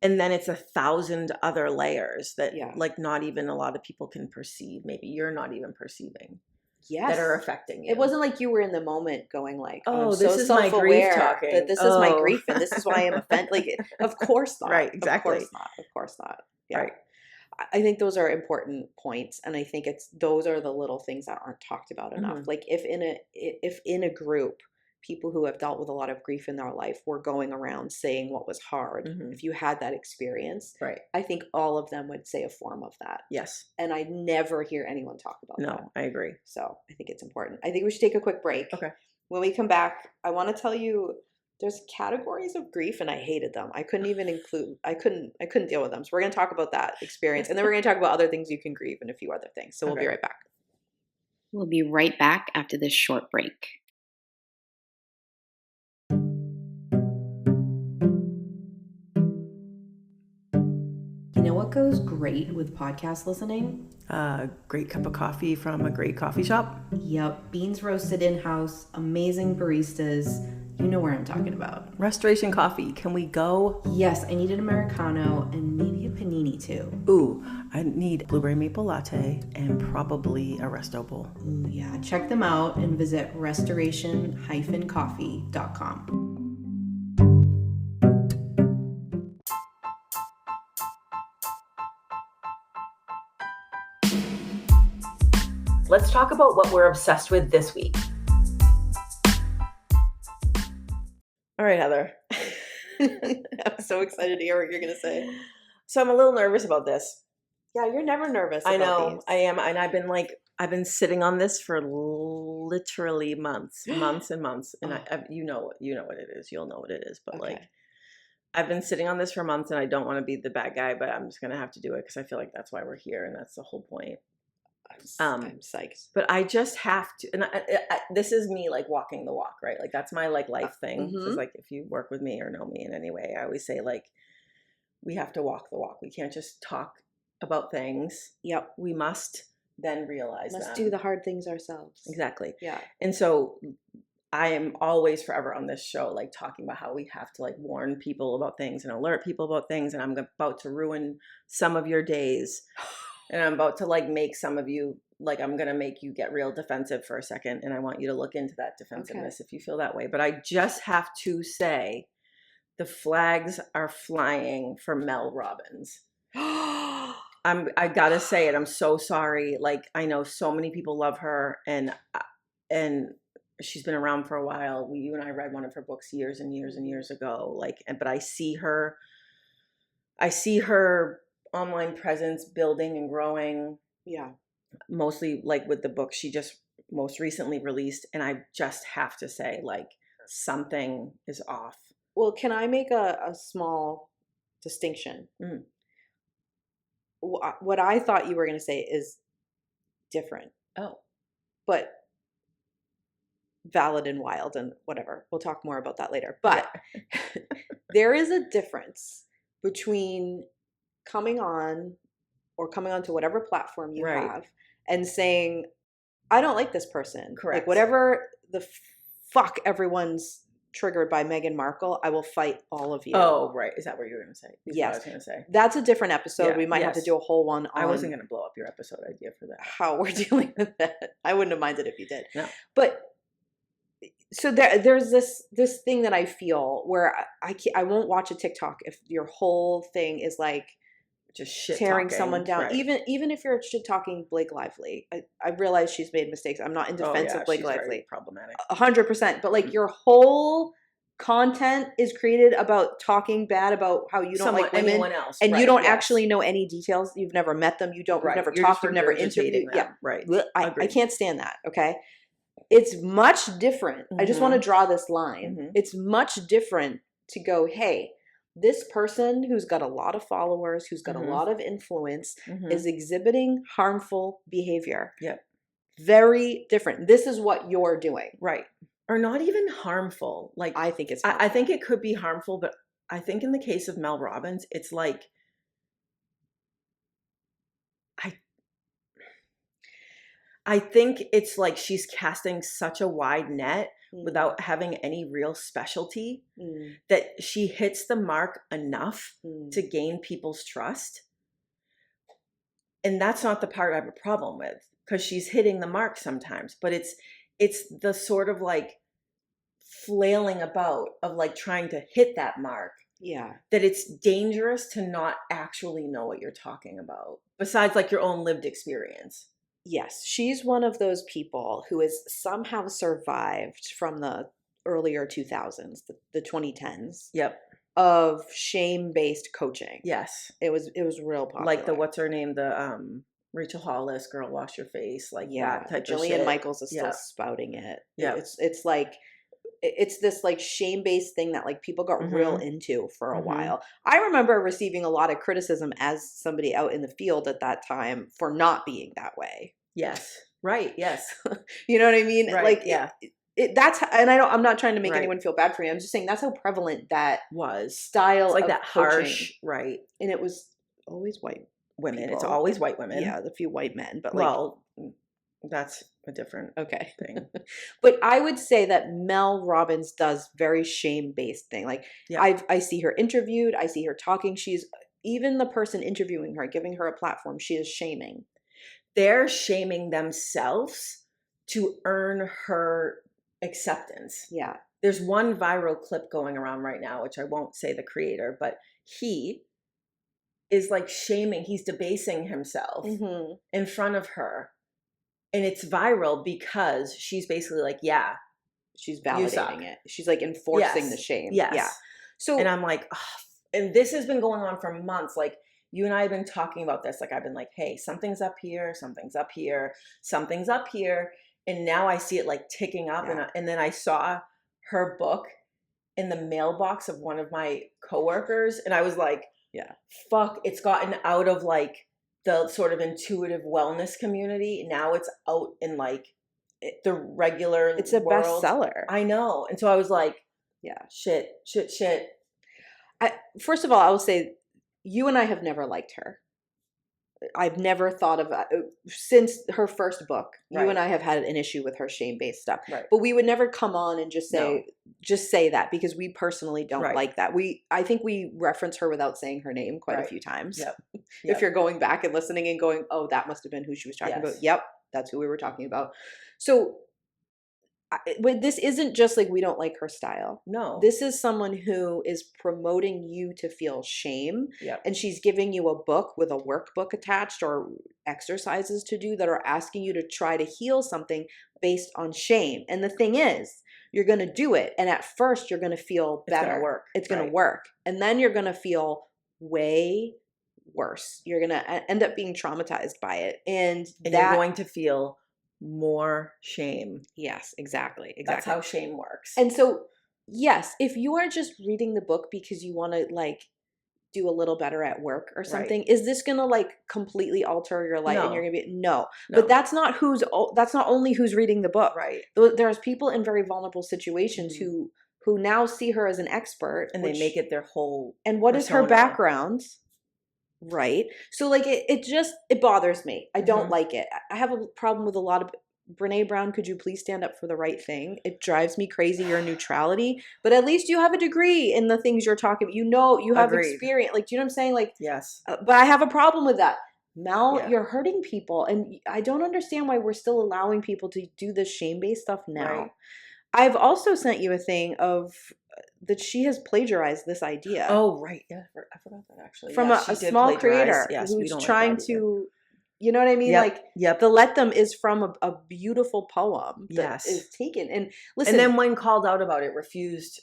And then it's 1,000 other layers that like not even a lot of people can perceive. Maybe you're not even perceiving. That are affecting you. It wasn't like you were in the moment going like, oh, I'm this so is my grief talking. that this is my grief and this is why I'm offended. Like, of course not. Right, exactly. Of course not. Right. I think those are important points, and I think those are the little things that aren't talked about enough. Like if in a group, people who have dealt with a lot of grief in their life were going around saying what was hard, if you had that experience, right, I think all of them would say a form of that. Yes. And I never hear anyone talk about that. No, I agree. So I think it's important. I think we should take a quick break. Okay. When we come back, I want to tell you there's categories of grief, and I hated them. I couldn't even I couldn't deal with them. So we're going to talk about that experience, and then we're going to talk about other things you can grieve and a few other things. So we'll be right back. We'll be right back after this short break. You know what goes great with podcast listening? A great cup of coffee from a great coffee shop. Yep, beans roasted in-house, amazing baristas. You know where I'm talking about. Restoration Coffee. Can we go? Yes, I need an Americano and maybe a panini too. Ooh, I need blueberry maple latte and probably a resto bowl. Ooh, yeah. Check them out and visit restoration-coffee.com. Let's talk about what we're obsessed with this week. All right, Heather. I'm so excited to hear what you're going to say. So I'm a little nervous about this. Yeah, you're never nervous. I know, about these. I am. And I've been sitting on this for literally months and months. And you know what it is. You'll know what it is. But Okay. I've been sitting on this for months, and I don't want to be the bad guy, but I'm just going to have to do it because I feel like that's why we're here. And that's the whole point. I'm psyched. But I just have to, and this is me like walking the walk, right? Like that's my like life thing. Because like if you work with me or know me in any way, I always say like we have to walk the walk. We can't just talk about things. Yep. We must then realize Let's them. do the hard things ourselves. Exactly. Yeah. And so I am always forever on this show like talking about how we have to like warn people about things and alert people about things, and I'm about to ruin some of your days. And I'm about to like make some of you, like I'm going to make you get real defensive for a second. And I want you to look into that defensiveness if you feel that way. But I just have to say the flags are flying for Mel Robbins. I got to say it. I'm so sorry. Like I know so many people love her, and she's been around for a while. You and I read one of her books years and years and years ago. But I see her online presence building and growing. Yeah. Mostly like with the book she just most recently released. And I just have to say like something is off. Well, can I make a small distinction? What I thought you were going to say is different. Oh. But valid and wild and whatever. We'll talk more about that later. But there is a difference between coming onto whatever platform you have and saying, I don't like this person. Correct. Like whatever the fuck everyone's triggered by Meghan Markle, I will fight all of you. Oh, right. Is that what you were going to say? Yes. What I was going to say. That's a different episode. We might have to do a whole one on I wasn't going to blow up your episode idea for that. How we're dealing with that. I wouldn't have minded if you did. No. But so there's this thing that I feel where I won't watch a TikTok if your whole thing is like just shit tearing talking. someone down. Right. Even if you're shit talking Blake Lively, I realize she's made mistakes. I'm not in defense of Blake Lively. Very problematic. 100%. But like your whole content is created about talking bad about how you don't like women, anyone else, and you don't actually know any details. You've never met them. You've never talked. You've never interviewed. Them. Yeah, right. I can't stand that. Okay. It's much different. I just want to draw this line. It's much different to go, hey, this person who's got a lot of followers, who's got a lot of influence, is exhibiting harmful behavior. Yep. Very different. This is what you're doing. Right. Or not even harmful. Like I think it's I think it could be harmful, but I think in the case of Mel Robbins, it's like I think it's like she's casting such a wide net without having any real specialty that she hits the mark enough to gain people's trust. And that's not the part I have a problem with, because she's hitting the mark sometimes, but it's the sort of like flailing about of like trying to hit that mark Yeah. that it's dangerous to not actually know what you're talking about, besides like your own lived experience. Yes, she's one of those people who has somehow survived from the earlier 2000s, the 2010s, Yep. of shame-based coaching. Yes. It was real popular. Like the, what's her name? The Rachel Hollis, Girl Wash Your Face, like that type of shit. Jillian Michaels is still Yeah. spouting it. Yeah. It's like it's this like shame-based thing that like people got real into for a while. I remember receiving a lot of criticism as somebody out in the field at that time for not being that way. Yes. Right. Yes. You know what I mean? Right. Like yeah. That's, and I'm not trying to make Right. anyone feel bad for you. I'm just saying that's how prevalent that Was style it's like of that coaching. harsh, right? And it was always white Women. It's people. always white women. Yeah, the few white men, but like, Well, that's a different okay. thing. But I would say that Mel Robbins does very shame-based thing. Like Yeah. I see her interviewed, I see her talking. She's even the person interviewing her, giving her a platform, she is shaming. They're shaming themselves to earn her acceptance. Yeah. There's one viral clip going around right now, which I won't say the creator, but he is like shaming, he's debasing himself in front of her. And it's viral because she's basically like, yeah. She's validating it. She's like enforcing the shame. Yes. Yeah. So, and I'm like, oh, and this has been going on for months. Like, you and I have been talking about this. Like, I've been like, hey, something's up here, something's up here, something's up here. And now I see it like ticking up. Yeah. And then I saw her book in the mailbox of one of my coworkers. And I was like, yeah, fuck, it's gotten out of like the sort of intuitive wellness community. Now it's out in like the regular it's a world. bestseller. I know. And so I was like, yeah, shit. First of all, I will say you and I have never liked her. I've never thought of since her first book. Right. You and I have had an issue with her shame-based stuff, right. But we would never come on and just say that because we personally don't right. like that. I think we reference her without saying her name quite right. a few times. Yep. If you're going back and listening and going, oh, that must have been who she was talking about. Yep, that's who we were talking about. So but this isn't just like we don't like her style. No. This is someone who is promoting you to feel shame. Yep. And she's giving you a book with a workbook attached or exercises to do that are asking you to try to heal something based on shame. And the thing is, you're going to do it. And at first, you're going to feel better. It's going to work. It's going to work. And then you're going to feel way worse. You're going to end up being traumatized by it. And you're going to feel more shame. Yes, exactly. That's how shame works. And so, yes, if you are just reading the book because you want to like do a little better at work or something, is this going to like completely alter your life? No. And you're going to be no. But that's not only who's reading the book. Right. There's people in very vulnerable situations who now see her as an expert, and they make it their whole. And what is her background? Right. So like it bothers me. I don't like it. I have a problem with a lot of Brene Brown, could you please stand up for the right thing? It drives me crazy, your neutrality, but at least you have a degree in the things you're talking about. You know, you have experience. Like, do you know what I'm saying? Like, yes. But I have a problem with that. Mel, you're hurting people. And I don't understand why we're still allowing people to do this shame-based stuff now. Right. I've also sent you a thing of that she has plagiarized this idea. Oh, right. Yeah, I forgot that actually. From a small creator who's trying to, you know what I mean? Like, the Let Them is from a beautiful poem that is taken. And listen. And then when called out about it, refused.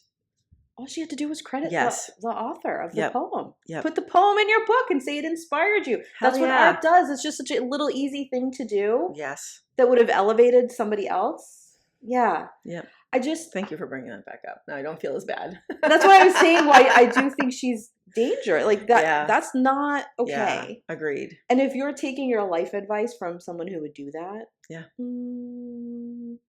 All she had to do was credit the author of the poem. Yep. Put the poem in your book and say it inspired you. That's what art does. It's just such a little easy thing to do. Yes. That would have elevated somebody else. Yeah. Yeah. Thank you for bringing that back up. Now I don't feel as bad. That's why I was saying why I do think she's dangerous. Like that. Yeah. That's not okay. Yeah, agreed. And if you're taking your life advice from someone who would do that,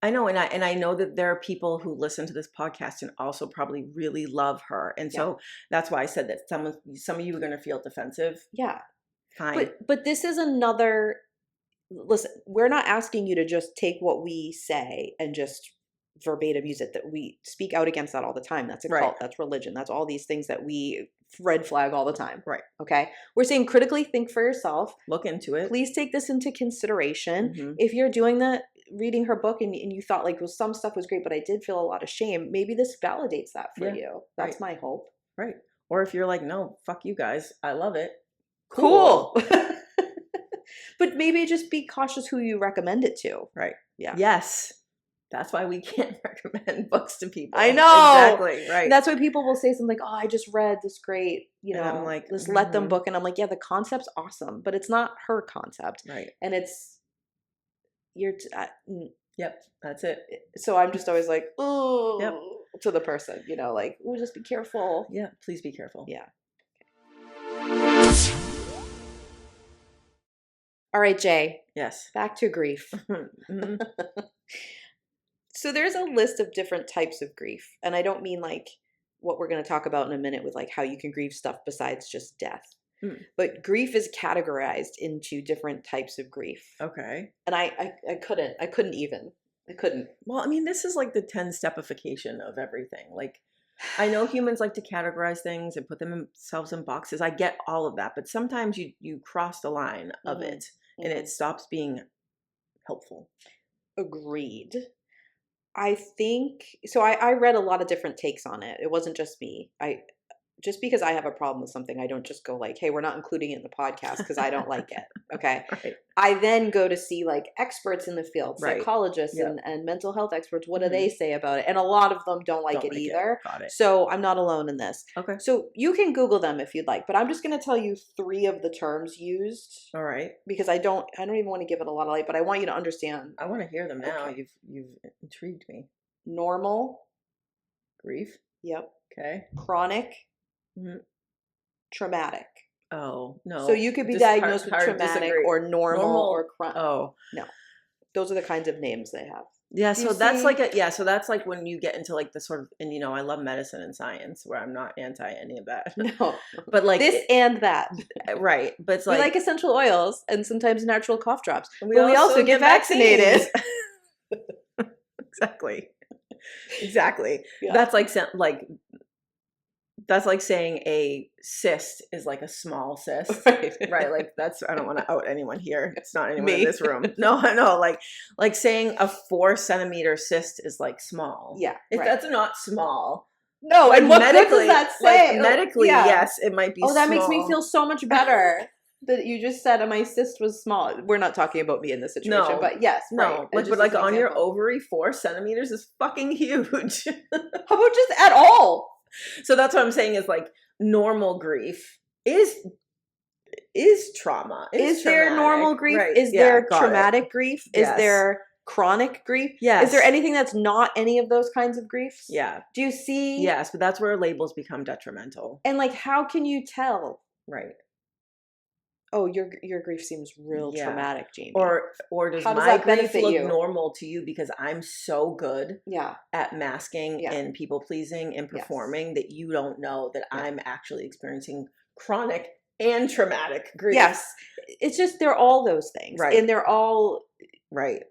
I know, and I know that there are people who listen to this podcast and also probably really love her, and so that's why I said that some of you are going to feel defensive. Yeah, fine. But this is another. Listen, we're not asking you to just take what we say and just verbatim use it. That we speak out against that all the time. That's a cult. That's religion. That's all these things that we red flag all the time. Right. Okay. We're saying critically think for yourself. Look into it. Please take this into consideration. If you're doing that, reading her book and you thought like, well, some stuff was great, but I did feel a lot of shame. Maybe this validates that for you. That's my hope. Right. Or if you're like, no, fuck you guys, I love it. Cool. But maybe just be cautious who you recommend it to. Right. Yeah. Yes. That's why we can't recommend books to people. I know. Exactly. Right. And that's why people will say something like, oh, I just read this great, And I'm like, just let them book. And I'm like, yeah, the concept's awesome, but it's not her concept. Right. And it's, Yep. That's it. So I'm just always like, oh, Yep. to the person, like, oh, just be careful. Yeah. Please be careful. Yeah. All right, Jay. Yes. Back to grief. Mm-hmm. So there's a list of different types of grief. And I don't mean like what we're going to talk about in a minute with like how you can grieve stuff besides just death. But grief is categorized into different types of grief. Okay. And I couldn't. Well, I mean, this is like the 10-stepification of everything. Like, I know humans like to categorize things and put themselves in boxes. I get all of that. But sometimes you cross the line of it and it stops being helpful. Agreed. I think, so I read a lot of different takes on it. It wasn't just me. Just because I have a problem with something, I don't just go like, hey, we're not including it in the podcast because I don't like it. Okay. Right. I then go to see like experts in the field, Right. psychologists Yep. and mental health experts. What do they say about it? And a lot of them don't like it either. Got it. So I'm not alone in this. Okay. So you can Google them if you'd like, but I'm just going to tell you 3 of the terms used. All right. Because I don't even want to give it a lot of light, but I want you to understand. I want to hear them now. Okay. You've intrigued me. Normal. Grief. Yep. Okay. Chronic. Mhm. Traumatic. Oh, no. So you could be diagnosed with traumatic or normal or chronic. Oh. No. Those are the kinds of names they have. Yeah, Do you so that's see? like so that's like when you get into like the sort of, and I love medicine and science where I'm not anti any of that. No. But like This and that. right. But it's We like like essential oils and sometimes natural cough drops. and But we also get vaccinated. Exactly. Exactly. Yeah. That's like saying a cyst is like a small cyst. Right. Right. Like I don't want to out anyone here. It's not anyone in Me. this room. No, I know. Like saying a 4-centimeter cyst is like small. Yeah. If right. that's not small. No, Like and what good does that say? Like medically, Yeah. yes, it might be Oh, that small. makes me feel so much better that you just said my cyst was small. We're not talking about me in this situation, No. but yes. No, right. like, Just but like as an on your example. ovary, 4 centimeters is fucking huge. How about just at all? So that's what I'm saying is like normal grief is trauma. Is there traumatic. normal grief? Right. Is Yeah, there got it. traumatic grief? Yes. Is there chronic grief? Yes. Is there anything that's not any of those kinds of griefs? Yeah. Do you see? Yes, but that's where labels become detrimental. And like, how can you tell? Right. Oh, your grief seems real Yeah. traumatic, Jamie. Or does How does my that grief benefit look you? normal to you because I'm so good yeah. at masking Yeah. and people pleasing and Yes. performing that you don't know that Yeah. I'm actually experiencing chronic and traumatic grief. Yes. It's just they're all those things. Right. And they're all Right.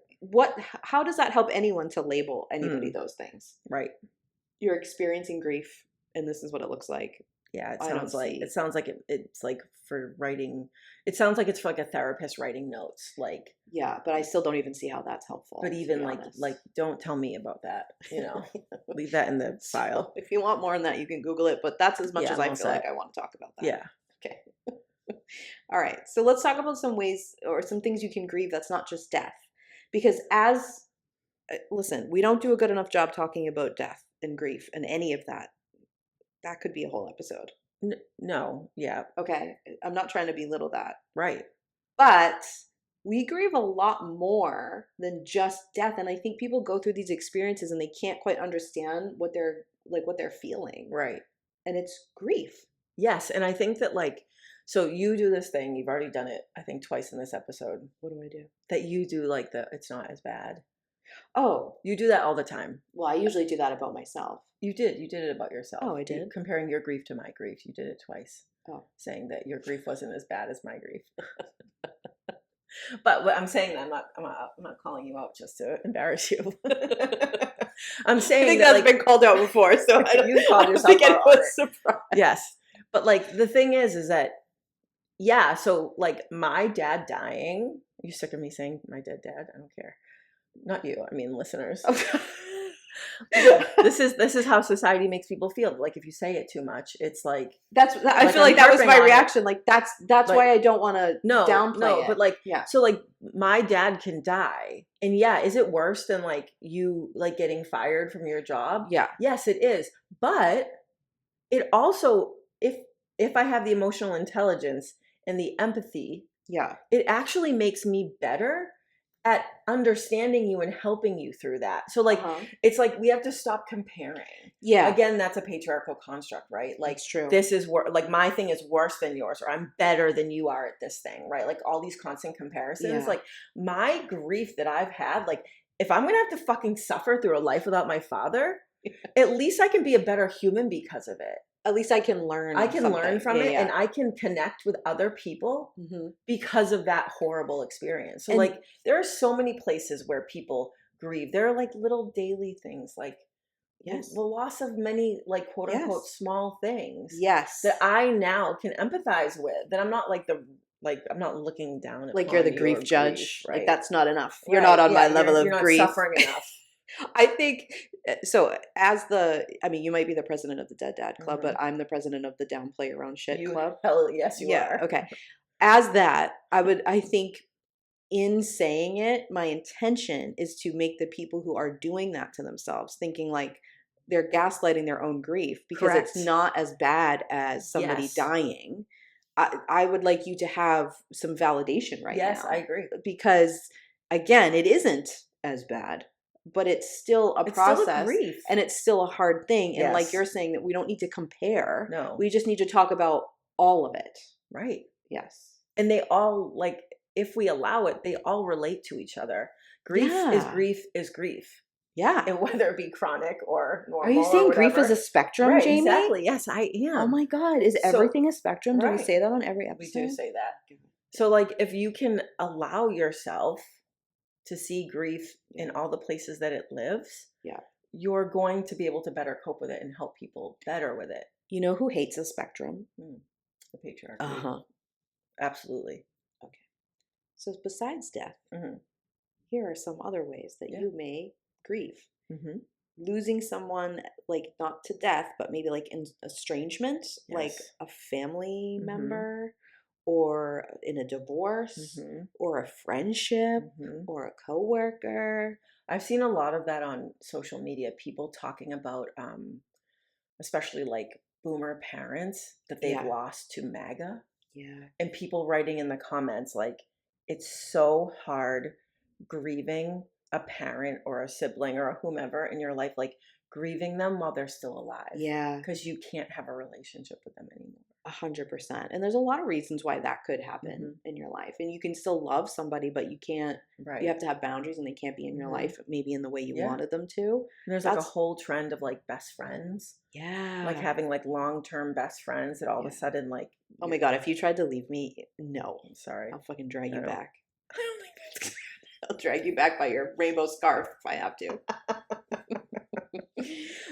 how does that help anyone to label anybody those things? Right. You're experiencing grief and this is what it looks like. Yeah, it I don't sounds like see. it sounds like it's like for writing. It sounds like it's for like a therapist writing notes. Like, Yeah, but I still don't even see how that's helpful. but to even be like honest. don't tell me about that. Leave that in the file. If you want more on that, you can Google it, but that's as much Yeah, as I I'm feel all like set. I want to talk about that. Yeah. Okay. All right. So let's talk about some ways or some things you can grieve that's not just death. Because listen, we don't do a good enough job talking about death and grief and any of that. That could be a whole episode. No. Yeah. Okay. I'm not trying to belittle that. Right. But we grieve a lot more than just death. And I think people go through these experiences and they can't quite understand what they're feeling. Right. And it's grief. Yes, and I think that so you do this thing. You've already done it, I think, twice in this episode. What do I do? That you do like it's not as bad. Oh, You do that all the time. well, I usually do that about myself. You did it about yourself. Oh, I did? Comparing your grief to my grief. You did it twice. Oh. Saying that your grief wasn't as bad as my grief. But what I'm saying that I'm not calling you out just to embarrass you. I'm saying I think that that's been called out before, so I don't, you called I don't yourself think out on anyone's it. surprised. Yes. But the thing is that, yeah, so my dad dying, are you sick of me saying my dead dad? I don't care. Not you, I mean listeners. This is how society makes people feel. Like if you say it too much, it's like I feel I'm like that was harping my on it. reaction. Like that's Like, why I don't want to downplay it. but like, yeah. so like my dad can die, and yeah, is it worse than like you like getting fired from your job? Yeah. Yes, it is. But it also, if I have the emotional intelligence and the empathy, Yeah. it actually makes me better at understanding you and helping you through that. So like it's like we have to stop comparing. Yeah. Again, that's a patriarchal construct, right? Like That's true. this is like my thing is worse than yours, or I'm better than you are at this thing, right? Like all these constant comparisons. Yeah. Like my grief that I've had, like if I'm gonna have to fucking suffer through a life without my father, at least I can be a better human because of it. At least I can learn. I can learn from it, yeah. and I can connect with other people because of that horrible experience. So, like, there are so many places where people grieve. There are like little daily things, like the loss of many, like quote unquote, small things. Yes, that I now can empathize with. That I'm not like I'm not looking down at like you're the grief judge. Right? Like that's not enough. You're not on my level of you're not grief. Suffering enough. I think so. You might be the president of the Dead Dad Club, but I'm the president of the Downplay Your Own Shit Club. Hell yes, you are. Okay. As that, I think in saying it, my intention is to make the people who are doing that to themselves thinking like they're gaslighting their own grief because it's not as bad as somebody dying. I would like you to have some validation now. Yes, I agree. Because again, it isn't as bad. But it's still a process, still a grief. And it's still a hard thing. And like you're saying, that we don't need to compare. No, we just need to talk about all of it. Right. Yes. And they all, like, if we allow it, they all relate to each other. Grief is grief is grief. Yeah. And whether it be chronic or normal. Are you saying grief is a spectrum, right, Jamie? Exactly. Yes, I am. Oh my God. Is everything a spectrum? Do we say that on every episode? We do say that. So like if you can allow yourself to see grief in all the places that it lives, you're going to be able to better cope with it and help people better with it. You know who hates a spectrum? The patriarchy. Absolutely. Okay. So besides death, here are some other ways that you may grieve. Losing someone, like not to death, but maybe like in estrangement, like a family member, or in a divorce, or a friendship, or a coworker. I've seen a lot of that on social media. People talking about, especially like boomer parents that they've lost to MAGA. Yeah. And people writing in the comments like, it's so hard grieving a parent or a sibling or a whomever in your life, like grieving them while they're still alive. Yeah. Because you can't have a relationship with them anymore. 100%. And there's a lot of reasons why that could happen in your life. And you can still love somebody, but you can't, you have to have boundaries and they can't be in your life maybe in the way you wanted them to. And there's like a whole trend of like best friends. Yeah. Like having like long-term best friends that all of a sudden like. Oh my God, if you tried to leave me, no. I'm sorry. I'll fucking drag you back. I'll drag you back by your rainbow scarf if I have to.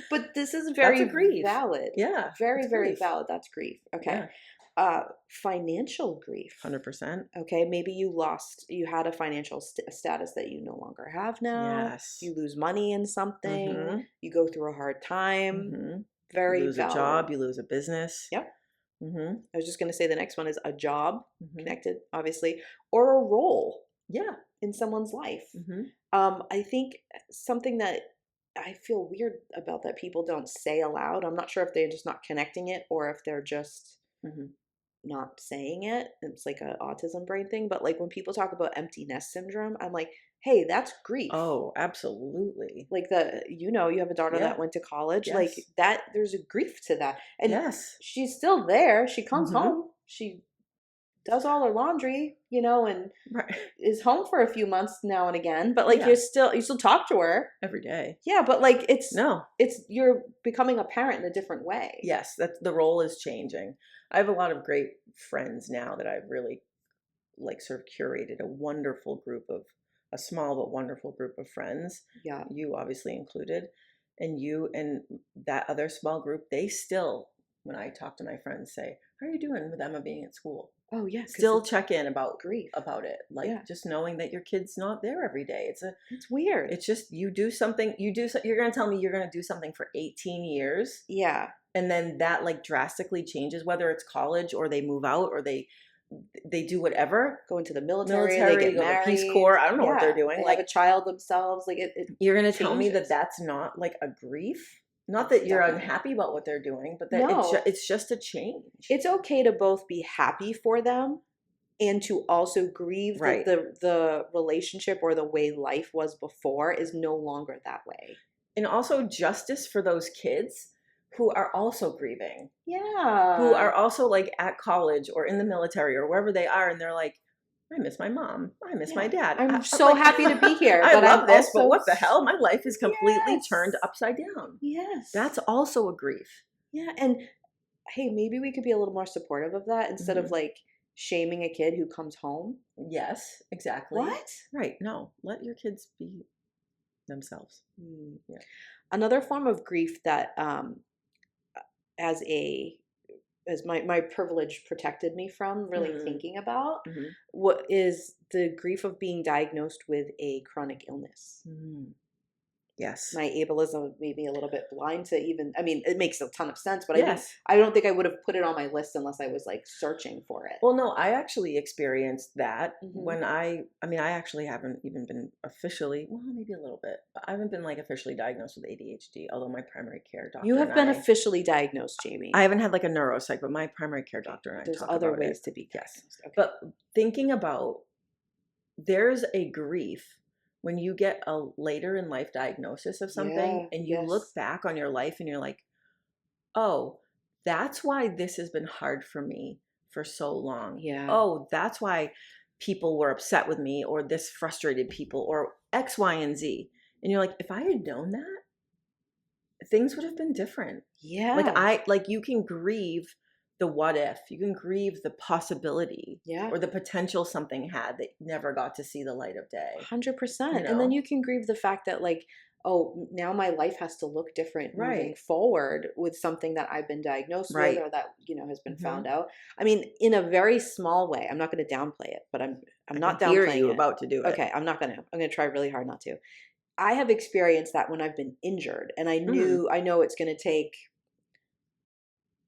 But this is very valid. Yeah. Very, very valid. That's grief. Okay. Financial grief. 100%. Okay. Maybe you had a financial status that you no longer have now. Yes. You lose money in something. You go through a hard time. Very You lose valid. a job. You lose a business. Yep. I was just going to say the next one is a job, connected, obviously, or a role. Yeah. In someone's life. I think something that I feel weird about that people don't say aloud. I'm not sure if they're just not connecting it or if they're just not saying it. It's like an autism brain thing. But like when people talk about empty nest syndrome, I'm like, hey, that's grief. Oh, absolutely. Like you have a daughter that went to college. Like that, there's a grief to that. And she's still there. She comes home. She does all her laundry, and is home for a few months now and again. But like you still talk to her every day. Yeah, but like you're becoming a parent in a different way. Yes, the role is changing. I have a lot of great friends now that I've really like sort of curated a small but wonderful group of friends. Yeah, you obviously included, and you and that other small group. They still, when I talk to my friends, say, "How are you doing with Emma being at school?" Oh yeah, 'cause Still it's check in about grief. it. Like Yeah. just knowing that your kid's not there every day. It's weird. It's just you do something. You're gonna tell me you're gonna do something for 18 years, Yeah. and then that like drastically changes, whether it's college or they move out or they do whatever. Go into the military, they Military, get go to married. Peace Corps. I don't know what they're doing. They Like have a child themselves. Like it you're gonna tell me that changes. that's not like a grief. Not that you're Definitely. unhappy about what they're doing, but that No. it's just a change. It's okay to both be happy for them and to also grieve Right. that the relationship or the way life was before is no longer that way. And also justice for those kids who are also grieving, Yeah. who are also like at college or in the military or wherever they are, and they're like, I miss my mom. I miss my dad. I'm I'm so like, happy to be here. I but love I'm this, but also what the hell? My life is completely Yes. turned upside down. Yes. That's also a grief. Yeah. And hey, maybe we could be a little more supportive of that instead of Mhm. like shaming a kid who comes home. Yes, exactly. What? Right. No, let your kids be themselves. Yeah. Another form of grief that as my privilege protected me from really Mhm. thinking about Mhm. what is the grief of being diagnosed with a chronic illness. Mhm. Yes. My ableism made me a little bit blind to even, I mean, it makes a ton of sense, but Yes. I don't think I would have put it on my list unless I was like searching for it. Well, no, I actually experienced that Mhm. when I actually haven't even been officially, well, maybe a little bit, but I haven't been like officially diagnosed with ADHD, although my primary care doctor You have and been I officially diagnosed, Jamie. I haven't had like a neuropsych, but my primary care doctor and I There's talk other about ways it. to be Yes. diagnosed. Okay. But thinking about there's a grief when you get a later in life diagnosis of something Yeah, and you yes. look back on your life and you're like, oh, that's why this has been hard for me for so long. Yeah. Oh, that's why people were upset with me or this frustrated people or X, Y, and Z. And you're like, if I had known that, things would have been different. Yeah. Like you can grieve the what if, you can grieve the possibility Yeah. or the potential something had that never got to see the light of day. 100%. You And then know? you can grieve the fact that like, oh, now my life has to look different moving Right. forward with something that I've been diagnosed Right. with or that, has been Mhm. found out. I mean, in a very small way. I'm not going to downplay it, but I'm not I hear downplaying you it. about to do it. Okay, I'm not going to. I'm going to try really hard not to. I have experienced that when I've been injured and I know it's going to take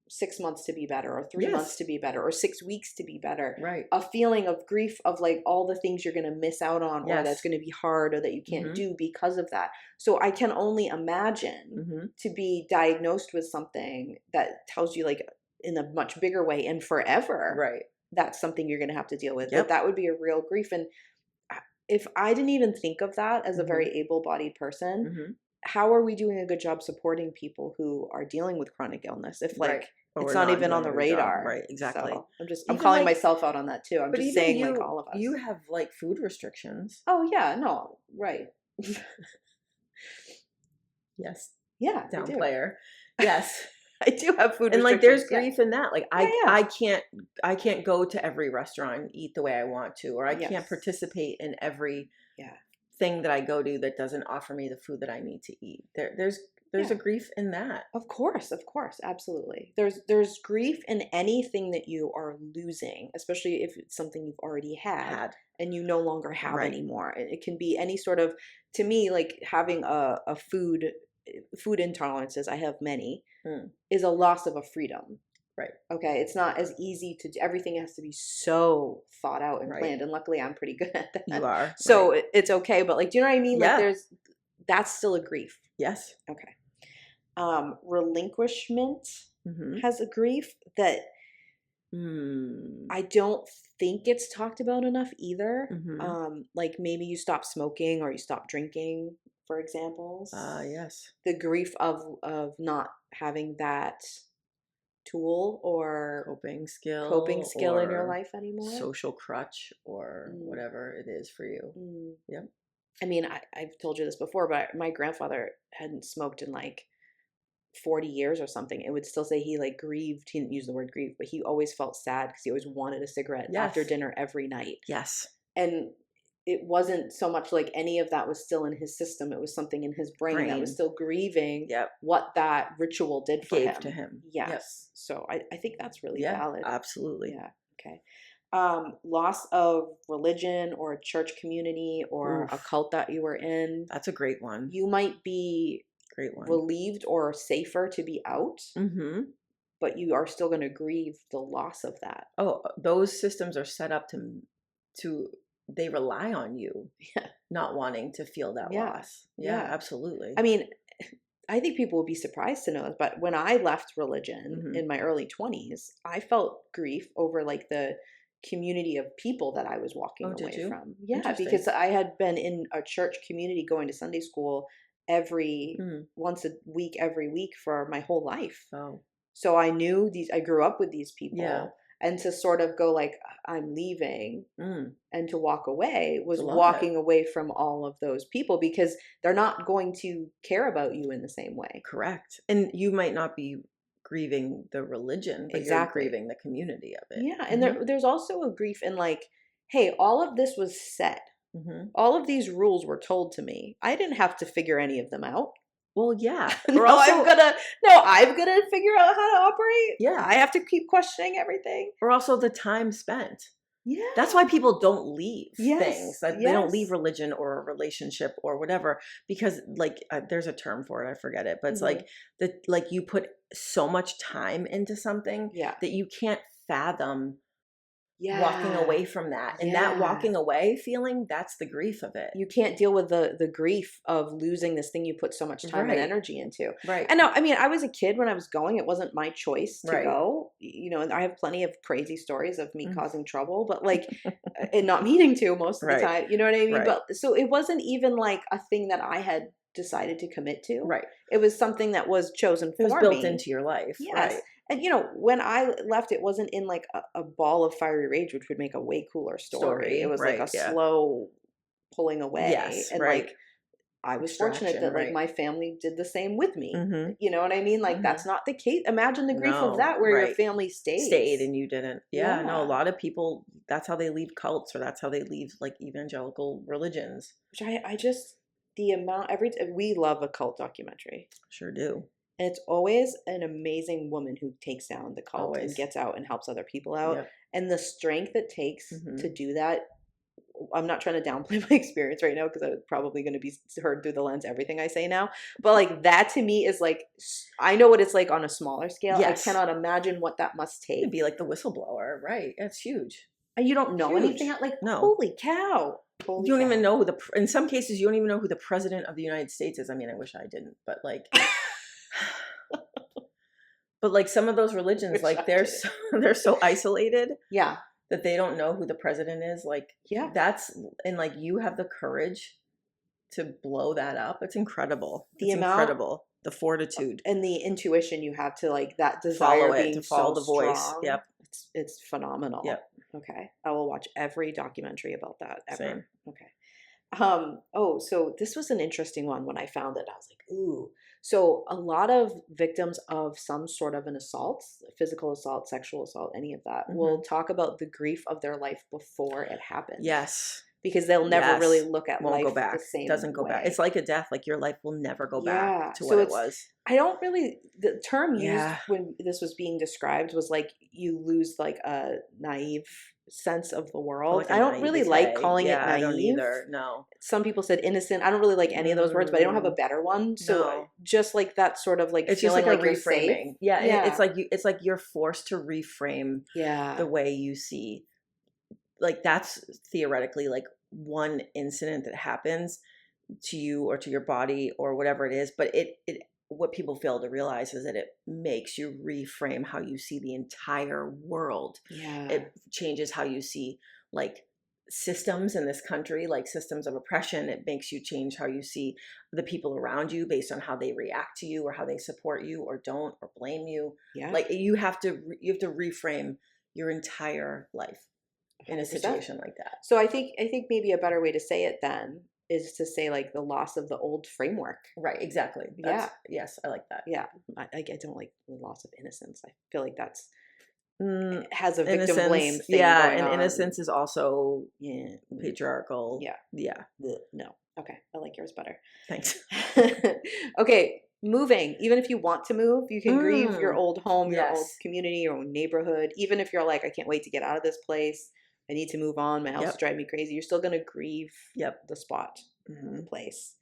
6 months to be better or 3 months Yes. to be better or 6 weeks to be better. Right. A feeling of grief of like all the things you're going to miss out on or that's Yes. going to be hard or that you can't Mhm. do because of that. So I can only imagine Mm-hmm. to be diagnosed with something that tells you like in a much bigger way and forever Right. that's something you're going to have to deal with. Yep. That would be a real grief. And if I didn't even think of that as a Mhm. very able-bodied person, Mm-hmm. how are we doing a good job supporting people who are dealing with chronic illness if like Right. Or it's we're not even on doing the a good job. radar? Right, exactly. So I'm Even, calling like- myself out on that too. I'm But just even saying you, like all of us. you have like food restrictions. Oh yeah, no, right. Yes. Yeah, Down I do. player. Yes. I do have food And like there's restrictions, yeah. grief in that. Like Yeah. I can't go to every restaurant and eat the way I want to, or I can't Yes. participate in every Yeah. thing that I go to that doesn't offer me the food that I need to eat. There's a Yeah. grief in that. Of course, absolutely. There's grief in anything that you are losing, especially if it's something you've already had and you no longer have Right. anymore. It can be any sort of, to me, like having a food intolerances, I have many, is a loss of a freedom. Right. Okay. It's not as easy to do. Everything has to be so thought out and Right. planned. And luckily I'm pretty good at that. You are. So right. it's okay. But like, do you know what I mean? Yeah. Like that's still a grief. Yes. Okay. Relinquishment Mm-hmm. has a grief that I don't think it's talked about enough either. Mhm. Like maybe you stop smoking or you stop drinking, for examples. Yes. The grief of not having that tool or Coping skill in your or life anymore. social crutch or Mm. whatever it is for you. Yep. I mean, I've told you this before, but my grandfather hadn't smoked in like 40 years or something. It would still say he like grieved. He didn't use the word grieve, but he always felt sad because he always wanted a cigarette after Yes. dinner every night. Yes. And it wasn't so much like any of that was still in his system. It was something in his brain that was still grieving Yep. what that ritual did for Gave him. to him. Yes. Yep. So I think that's really Yeah, valid. absolutely. Yeah. Okay. Loss of religion or a church community or a Oof. cult that you were in. That's a great one. You might be Great one. relieved or safer to be out, Mm-hmm. but you are still going to grieve the loss of that. Oh, those systems are set up to they rely on you Yeah. not wanting to feel that Yeah. loss. Yeah, Yeah. absolutely. I mean, I think people would be surprised to know this, but when I left religion Mhm. in my early 20s, I felt grief over like the community of people that I was walking Oh, did away you? from. Yeah, Interesting. because I had been in a church community going to Sunday school every Mm. once a week every week for my whole life. Oh, So I knew these, I grew up with these people. Yeah. And to sort of go like, I'm leaving mm. and to walk away was It's a lot. walking away from all of those people because they're not going to care about you in the same way. Correct. And you might not be grieving the religion, but Exactly. you're grieving the community of it. Yeah. And there's also a grief in like, hey, all of this was set. Mm-hmm. All of these rules were told to me. I didn't have to figure any of them out. Well, yeah. No, Or also, I'm gonna figure out how to operate. Yeah. I have to keep questioning everything. or also the time spent. Yeah. That's why people don't leave Yes, things. Like, they don't leave yes. religion or a relationship or whatever because, like, there's a term for it. I forget it, but it's Mhm. like you put so much time into something Yeah. that you can't fathom Yeah. walking away from that. And that Yeah. walking away feeling, that's the grief of it. You can't deal with the grief of losing this thing you put so much time Right. and energy into. Right. And no, I mean, I was a kid when I was going. It wasn't my choice to Right. go. You know, and I have plenty of crazy stories of me Mhm. causing trouble, but like, and not meaning to most of the Right. time. You know what I mean? Right. But so it wasn't even like a thing that I had decided to commit to. Right. It was something that was chosen It was for built me. into your life. Yes. Right. And you know, when I left, it wasn't in like a ball of fiery rage, which would make a way cooler story. It was like right, a yeah. slow pulling away. Yes, And right. like I was fortunate Extraction, that like right. my family did the same with me. Mm-hmm. You know what I mean? Like that's not the case. Imagine the grief of that where your right. family stays. Stayed and you didn't. Yeah, no, Yeah. a lot of people, that's how they leave cults or that's how they leave like evangelical religions. Which I just the amount we love a cult documentary. Sure do. And it's always an amazing woman who takes down the cult and Always. gets out and helps other people out. Yep. And the strength it takes Mhm. to do that. I'm not trying to downplay my experience right now because I'm probably going to be heard through the lens everything I say now. But like that to me is like, I know what it's like on a smaller scale. Yes. I cannot imagine what that must take. It'd be like the whistleblower, right? It's huge. And you don't know Huge. anything. Like, No. holy cow. Holy You don't cow. even know in some cases, you don't even know who the president of the United States is. I mean, I wish I didn't, but like, but like some of those religions, Wish like I they're did. they're so isolated Yeah. that they don't know who the president is. Like, Yeah. that's, and like you have the courage to blow that up. It's incredible. The It's amount- incredible. The fortitude. And the intuition you have to like that desire Follow it, being to follow so the voice. strong. Yep. It's phenomenal. Yep. Okay. I will watch every documentary about that ever. Same. Okay. So this was an interesting one when I found it. I was like, ooh. So a lot of victims of some sort of an assault, physical assault, sexual assault, any of that, will talk about the grief of their life before it happened. Yes. Because they'll never Yes. really look at Won't life go back. the same Doesn't go back. way. It's like a death. Like your life will never go Yeah. back to So what it it's- was. I don't really, the term used Yeah. when this was being described was like you lose like a naive sense of the world. Like a I don't really like naivete. calling it Yeah, naive. I don't either. No. Some people said innocent. I don't really like any of those words, but I don't have a better one. So No. just like that sort of like It's just feeling like a you're safe. reframing. Yeah, Yeah. it's like you're forced to reframe Yeah. the way you see. Like that's theoretically like one incident that happens to you or to your body or whatever it is, but it what people fail to realize is that it makes you reframe how you see the entire world. Yeah. It changes how you see like systems in this country, like systems of oppression. It makes you change how you see the people around you based on how they react to you or how they support you or don't or blame you. Yeah. Like you have to reframe your entire life in a 100%. situation like that. So I think maybe a better way to say it then is to say like the loss of the old framework. Right, exactly. Yes, I like that. Yeah. I don't like the loss of innocence. I feel like that's Mm, has a victim innocence, blame thing yeah, going and on. innocence is also Yeah. patriarchal. Yeah. Yeah. No. Okay. I like yours better. Thanks. Okay. Moving. Even if you want to move, you can grieve your Mm, old home, your old yes. community, your own neighborhood. Even if you're like, I can't wait to get out of this place. I need to move on. My house is driving me crazy. You're still going to grieve the spot, the place.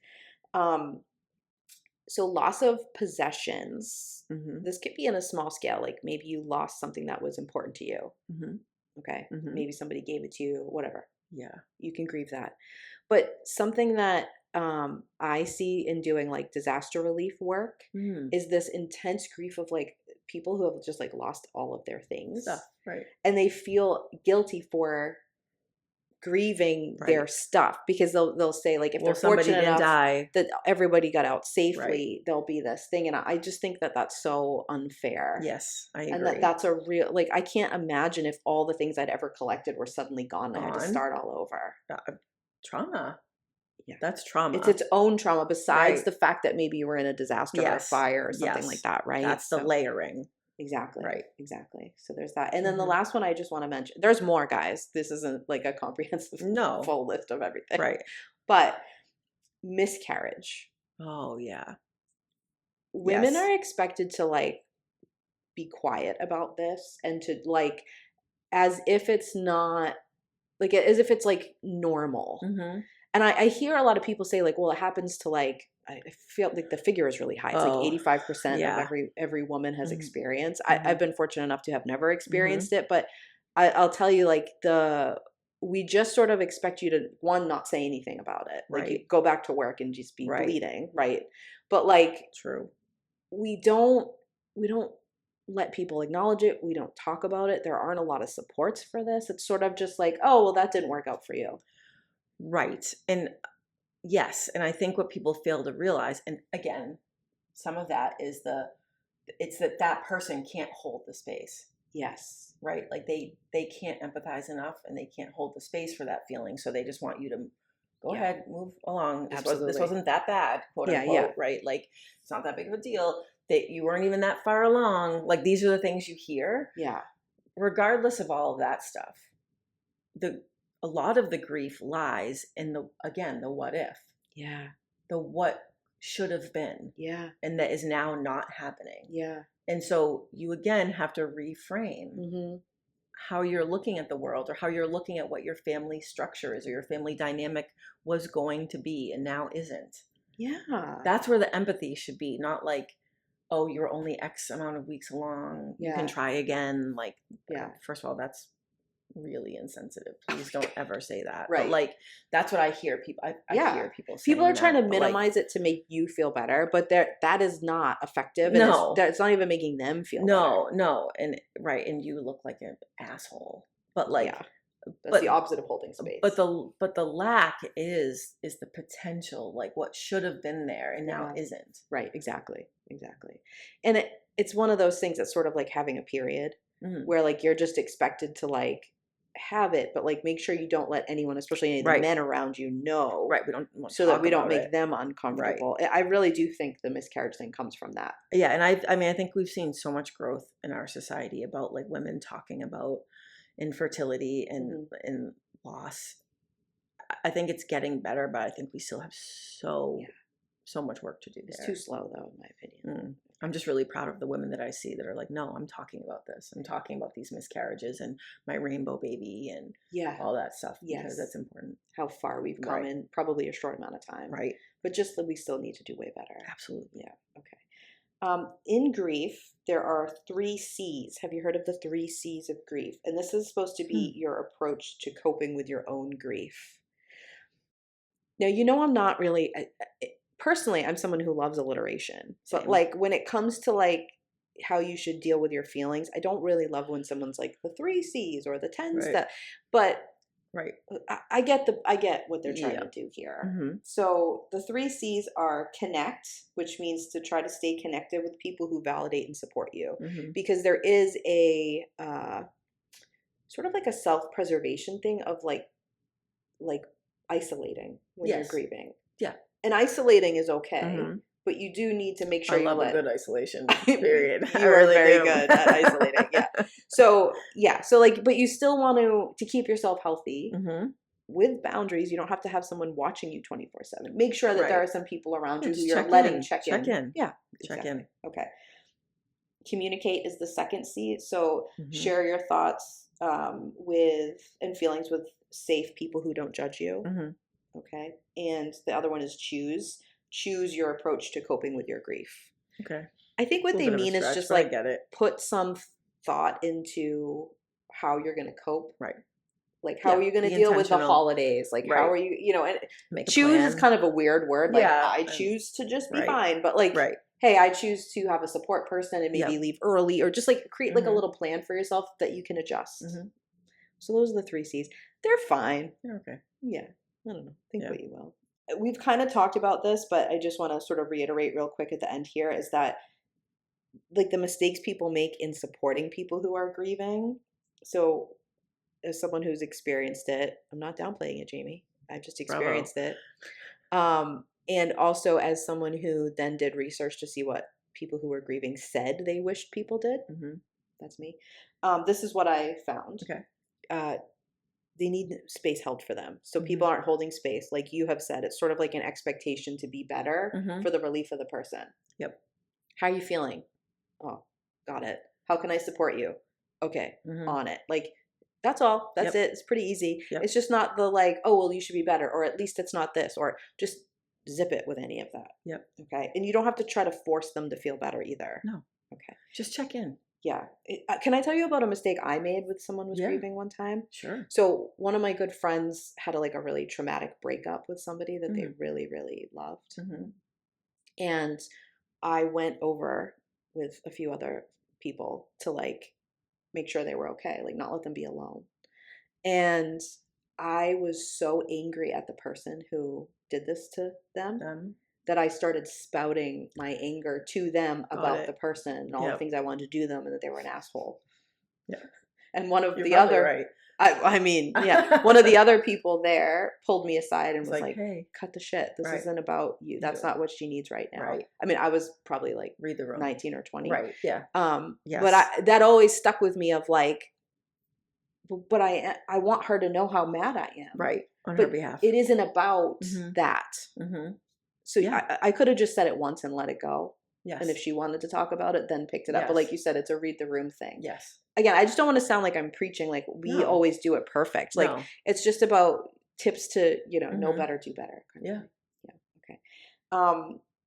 So loss of possessions. This could be in a small scale. Like maybe you lost something that was important to you. Okay. Maybe somebody gave it to you, whatever. Yeah. You can grieve that. But something that I see in doing like disaster relief work is this intense grief of like people who have just like lost all of their things. Right. And they feel guilty for grieving their stuff because they'll say like if they're fortunate enough that everybody got out safely, there'll be this thing. And I just think that that's so unfair. Yes, I agree. And that's a real, like, I can't imagine if all the things I'd ever collected were suddenly gone and I had to start all over. Trauma. Yeah. That's trauma. It's its own trauma besides the fact that maybe you were in a disaster or a fire or something like that, right? That's the layering. Exactly. Right. Exactly. So there's that. And then the last one I just want to mention, there's more, guys. This isn't like a comprehensive full list of everything. Right. But miscarriage. Oh, yeah. Women are expected to like be quiet about this and to like, as if it's not, like as if it's like normal. And I hear a lot of people say like, well, it happens to like, I feel like the figure is really high. It's like 85% of every woman has experience. I've been fortunate enough to have never experienced it, but I'll tell you like we just sort of expect you to not say anything about it. Like you go back to work and just be bleeding. Right. But like, we don't let people acknowledge it. We don't talk about it. There aren't a lot of supports for this. It's sort of just like, oh, well, that didn't work out for you. Right. And yes. And I think what people fail to realize, and again, some of that is it's that person can't hold the space. Yes. Right. Like they can't empathize enough and they can't hold the space for that feeling. So they just want you to go ahead, move along. This wasn't that bad, quote unquote, right? Like it's not that big of a deal. That you weren't even that far along. Like these are the things you hear. Yeah. Regardless of all of that stuff, a lot of the grief lies in the what if. Yeah. The what should have been. Yeah. And that is now not happening. Yeah. And so you again have to reframe how you're looking at the world or how you're looking at what your family structure is or your family dynamic was going to be and now isn't. Yeah. That's where the empathy should be, not like, oh, you're only X amount of weeks along. You can try again. Like, first of all, that's really insensitive. Please don't ever say that. Right. But like, that's what I hear people. I hear people saying people are trying to that, minimize it to make you feel better, but that is not effective. And it's not even making them feel better. No. And and you look like an asshole. But like, that's the opposite of holding space. But the lack is the potential, like what should have been there and now isn't. Right. Exactly. And it's one of those things that's sort of like having a period where like you're just expected to like have it, but like make sure you don't let anyone, especially any of the men around you, know. Right. We don't so that we don't make them uncomfortable. Right. I really do think the miscarriage thing comes from that. Yeah, and I mean I think we've seen so much growth in our society about like women talking about infertility and loss. I think it's getting better, but I think we still have so much work to do there. It's too slow though, in my opinion. I'm just really proud of the women that I see that are like, no, I'm talking about this. I'm talking about these miscarriages and my rainbow baby and all that stuff because that's important. How far we've come in probably a short amount of time. Right. But just that we still need to do way better. Absolutely. Yeah. Okay. In grief, there are 3 C's. Have you heard of the 3 C's of grief? And this is supposed to be your approach to coping with your own grief. Now, I'm not really... personally, I'm someone who loves alliteration. Same. But like when it comes to like how you should deal with your feelings, I don't really love when someone's like the 3 C's or the 10 steps. But I get what they're trying to do here. So the 3 C's are connect, which means to try to stay connected with people who validate and support you, because there is a sort of like a self-preservation thing of like isolating when you're grieving. Yeah. And isolating is okay, but you do need to make sure you a good isolation, period. You are very good at isolating, So like, but you still want to keep yourself healthy with boundaries. You don't have to have someone watching you 24/7. Make sure that there are some people around you who you're letting check in. Yeah, exactly. Check in. Okay. Communicate is the second C. So share your thoughts and feelings with safe people who don't judge you. Mm-hmm. Okay. And the other one is choose your approach to coping with your grief. Okay. I think what they mean is just like put some thought into how you're going to cope. Right. Like, how are you going to deal with the holidays? Like, how are you, and choose is kind of a weird word. Like, I choose to just be fine. But like, hey, I choose to have a support person and maybe leave early, or just like create like a little plan for yourself that you can adjust. Mm-hmm. So those are the 3 C's. They're fine. They're okay. Yeah. I don't know. Think what you will. We've kind of talked about this, but I just want to sort of reiterate real quick at the end here is that like the mistakes people make in supporting people who are grieving. So as someone who's experienced it, I'm not downplaying it, Jamie. I've just experienced it. And also as someone who then did research to see what people who were grieving said they wished people did. Mm-hmm. That's me. This is what I found. Okay. They need space held for them. So people aren't holding space. Like you have said, it's sort of like an expectation to be better for the relief of the person. Yep. How are you feeling? Oh, got it. How can I support you? Okay. On it. Like, that's all. That's it. It's pretty easy. Yep. It's just not the like, oh, well, you should be better, or at least it's not this, or just zip it with any of that. Yep. Okay. And you don't have to try to force them to feel better either. No. Okay. Just check in. Yeah. Can I tell you about a mistake I made with someone who was grieving one time? Sure. So one of my good friends had a really traumatic breakup with somebody that they really, really loved. Mm-hmm. And I went over with a few other people to like make sure they were okay, like not let them be alone. And I was so angry at the person who did this to them. That I started spouting my anger to them about the person and all the things I wanted to do to them, and that they were an asshole. Yeah. And one of the other, I mean, yeah, one of the other people there pulled me aside and was like, hey, cut the shit. This isn't about you. That's not what she needs right now. Right. I mean, I was probably like read the room. 19 or 20. Right. Yeah. Yes. But that always stuck with me of like, but I want her to know how mad I am. Right. On her behalf. It isn't about that. Mm-hmm. So I could have just said it once and let it go. Yes. And if she wanted to talk about it, then picked it up. But like you said, it's a read the room thing. Yes. Again, I just don't want to sound like I'm preaching like we always do it perfect. Like it's just about tips to, know better, do better. Yeah. Okay.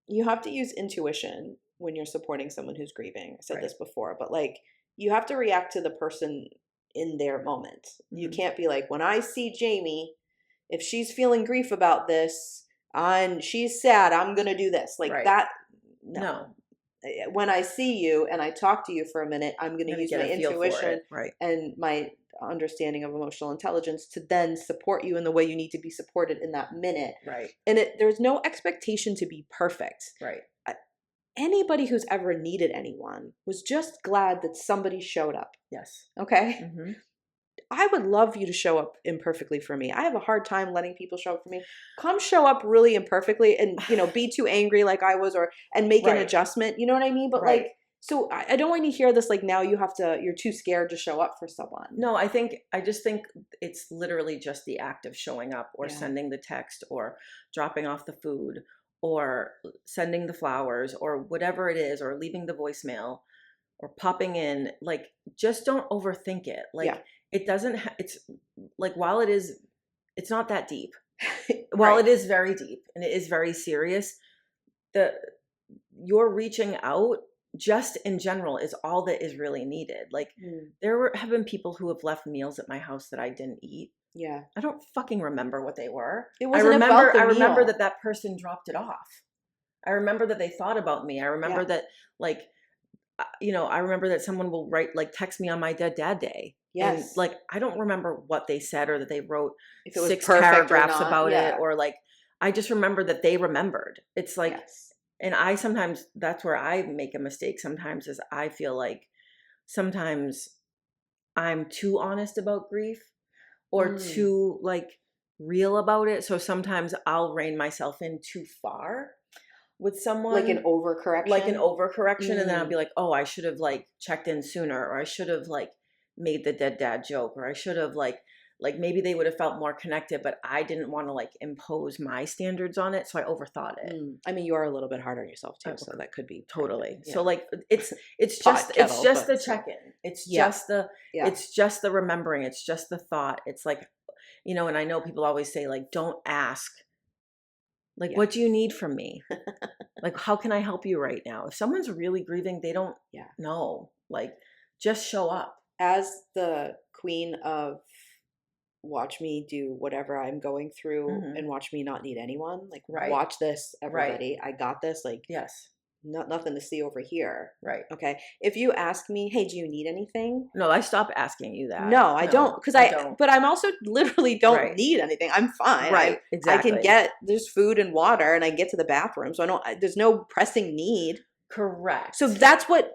You have to use intuition when you're supporting someone who's grieving. I said this before, but like you have to react to the person in their moment. You can't be like, when I see Jamie, if she's feeling grief about this, and she's sad, I'm going to do this. Like that. No. When I see you and I talk to you for a minute, I'm going to use my intuition and my understanding of emotional intelligence to then support you in the way you need to be supported in that minute. Right. And there's no expectation to be perfect. Right. Anybody who's ever needed anyone was just glad that somebody showed up. Yes. Okay. Mm-hmm. I would love you to show up imperfectly for me. I have a hard time letting people show up for me. Come show up really imperfectly and, be too angry like I was and make an adjustment. You know what I mean? But like, so I don't want to hear this like now you're too scared to show up for someone. No, I just think it's literally just the act of showing up or sending the text or dropping off the food or sending the flowers or whatever it is, or leaving the voicemail or popping in. Like, just don't overthink it. Like, it doesn't, it's like, while it's not that deep. While it is very deep and it is very serious, you're reaching out just in general is all that is really needed. Like there have been people who have left meals at my house that I didn't eat. Yeah. I don't fucking remember what they were. It wasn't about the meal. I remember that person dropped it off. I remember that they thought about me. I remember that like, I remember that someone will text me on my dead dad day. Yes. And I don't remember what they said or that they wrote 6 paragraphs about it, or I just remember that they remembered. It's like, and I sometimes, that's where I make a mistake sometimes, is I feel like sometimes I'm too honest about grief or too real about it. So sometimes I'll rein myself in too far with someone, like an overcorrection. And then I'll be like, oh, I should have checked in sooner, or I should have made the dead dad joke, or I should have like maybe they would have felt more connected, but I didn't want to like impose my standards on it, so I overthought it. I mean, you are a little bit hard on yourself too, Oh, so that could be totally. Yeah. So like it's Pot kettle, just but the still. check-in. It's Yeah. just the Yeah. it's just the remembering. It's just the thought. It's like, you know, and I know people always say like, don't ask. Like, Yeah. what do you need from me? Like, how can I help you right now? If someone's really grieving, they don't know. Like, just show up. As the queen of watch me do whatever I'm going through and watch me not need anyone. Like, watch this, everybody. I got this. Like, yes. Nothing to see over here. Right. Okay. If you ask me, hey, do you need anything? No, I stop asking you that. No, I don't. Because but I'm also literally don't need anything. I'm fine. Right. Exactly. I can there's food and water and I get to the bathroom. So there's no pressing need. Correct. So that's what,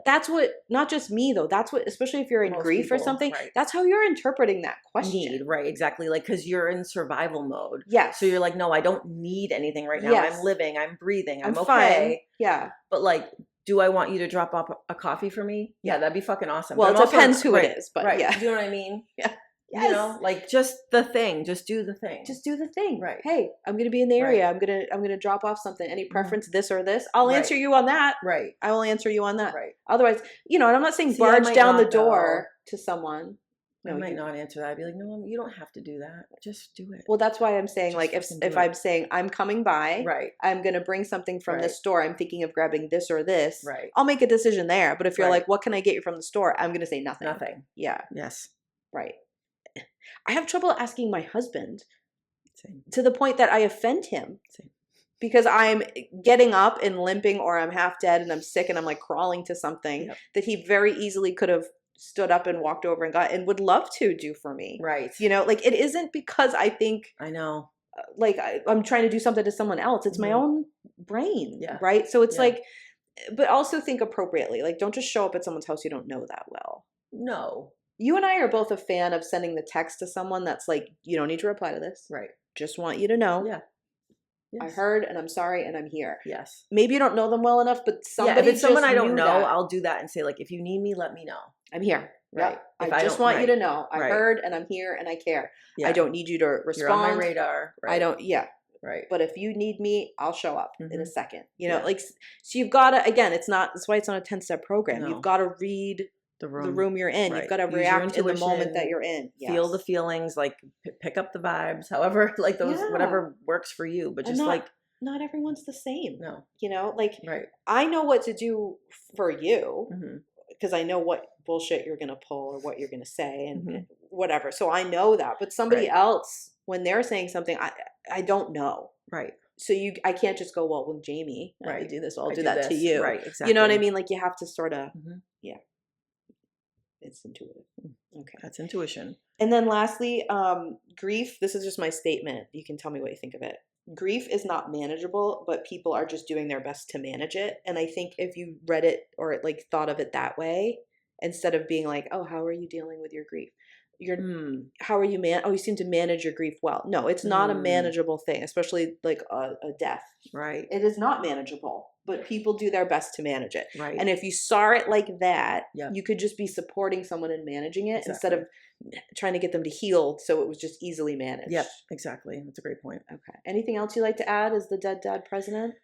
not just me though. That's what, especially if you're in grief or something, that's how you're interpreting that question. Need, right. Exactly. Like, cause you're in survival mode. Yes. So you're like, no, I don't need anything right now. Yes. I'm living, I'm breathing, I'm okay. Fine. Yeah. But like, do I want you to drop off a coffee for me? Yeah, that'd be fucking awesome. Well, it depends who it is, but yeah. Do you know what I mean? Yeah. Yes. You know, like just the thing. Just do the thing. Just do the thing. Right. Hey, I'm gonna be in the area. I'm gonna drop off something. Any preference, this or this? I'll answer you on that. Right. I will answer you on that. Right. Otherwise, and I'm not saying barge down the door to someone. No, I might not answer that. I'd be like, no, you don't have to do that. Just do it. Well, that's why I'm saying, like, if I'm saying I'm coming by, I'm gonna bring something from the store. I'm thinking of grabbing this or this. Right. I'll make a decision there. But if you're like, what can I get you from the store? I'm gonna say nothing. Nothing. Yeah. Yes. Right. I have trouble asking my husband to the point that I offend him because I'm getting up and limping or I'm half dead and I'm sick and I'm like crawling to something that he very easily could have stood up and walked over and got and would love to do for me. Right. Like it isn't because I think I know like I'm trying to do something to someone else. It's my own brain. Yeah. Right. So it's like, but also think appropriately. Like don't just show up at someone's house you don't know that well. No. You and I are both a fan of sending the text to someone that's like, you don't need to reply to this. Right. Just want you to know. Yeah. Yes. I heard and I'm sorry and I'm here. Yes. Maybe you don't know them well enough, but somebody if it's someone I don't know, that. I'll do that and say like, if you need me, let me know. I'm here. Right. Yep. I just want you to know. I heard and I'm here and I care. Yeah. I don't need you to respond. You're on my radar. Right. I don't. Yeah. Right. But if you need me, I'll show up in a second. Like, so you've got to, again, that's why it's not a 10-step program. No. You've got to read the room you're in. You've got to react in the moment that you're in. Feel the feelings, like pick up the vibes, however, like those, whatever works for you. But just not everyone's the same. No. Like I know what to do for you because I know what bullshit you're going to pull or what you're going to say and whatever. So I know that. But somebody else, when they're saying something, I don't know. Right. So I can't just go, well, with Jamie, I do this. Well, I'll do that to you. Right. Exactly. You know what I mean? Like you have to sort of, it's intuitive. Okay. That's intuition. And then lastly, grief. This is just my statement. You can tell me what you think of it. Grief is not manageable, but people are just doing their best to manage it. And I think if you read it or like thought of it that way, instead of being like, oh, how are you dealing with your grief? How are you you seem to manage your grief well. No, it's not a manageable thing, especially like a death. Right. It is not manageable, but people do their best to manage it. Right. And if you saw it like that, you could just be supporting someone in managing it instead of trying to get them to heal so it was just easily managed. Yep, exactly. That's a great point. Okay. Anything else you'd like to add as the dead dad president?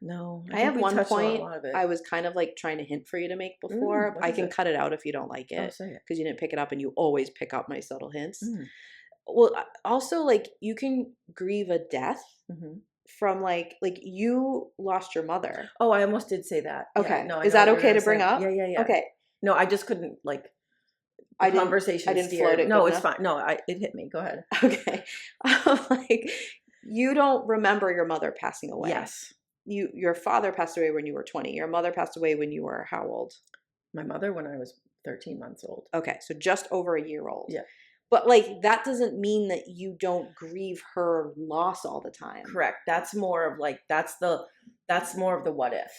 No, I have one point I was kind of like trying to hint for you to make before. I can cut it out if you don't like it because you didn't pick it up and you always pick up my subtle hints. Well, also like you can grieve a death from like you lost your mother. Oh, I almost did say that. Okay. No, is that okay to bring up? Yeah. Okay. No, I just couldn't like I didn't float it. No, it's fine. No, it hit me. Go ahead. Okay. Like you don't remember your mother passing away. Yes. Your father passed away when you were 20. Your mother passed away when you were how old? My mother when I was 13 months old. Okay, so just over a year old. Yeah. But like that doesn't mean that you don't grieve her loss all the time. Correct. That's more of like that's more of the what if.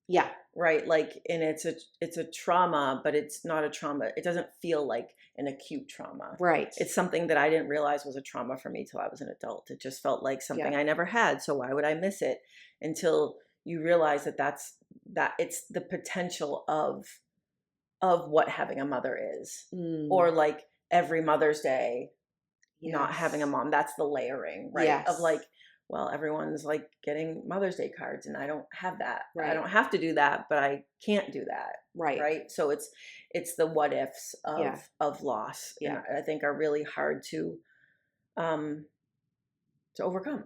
Yeah. Right. Like, and it's a trauma, but it's not a trauma. It doesn't feel like an acute trauma. Right. It's something that I didn't realize was a trauma for me till I was an adult. It just felt like something I never had. So why would I miss it until you realize that it's the potential of what having a mother is, or like every Mother's Day not having a Yes. mom. That's the layering, right? Yes. Of like, well, everyone's like getting Mother's Day cards and I don't have that. I Right. don't have to do that, but I can't do that. Right. Right. So it's the what ifs Yeah. of loss. Yeah. And I think are really hard to overcome,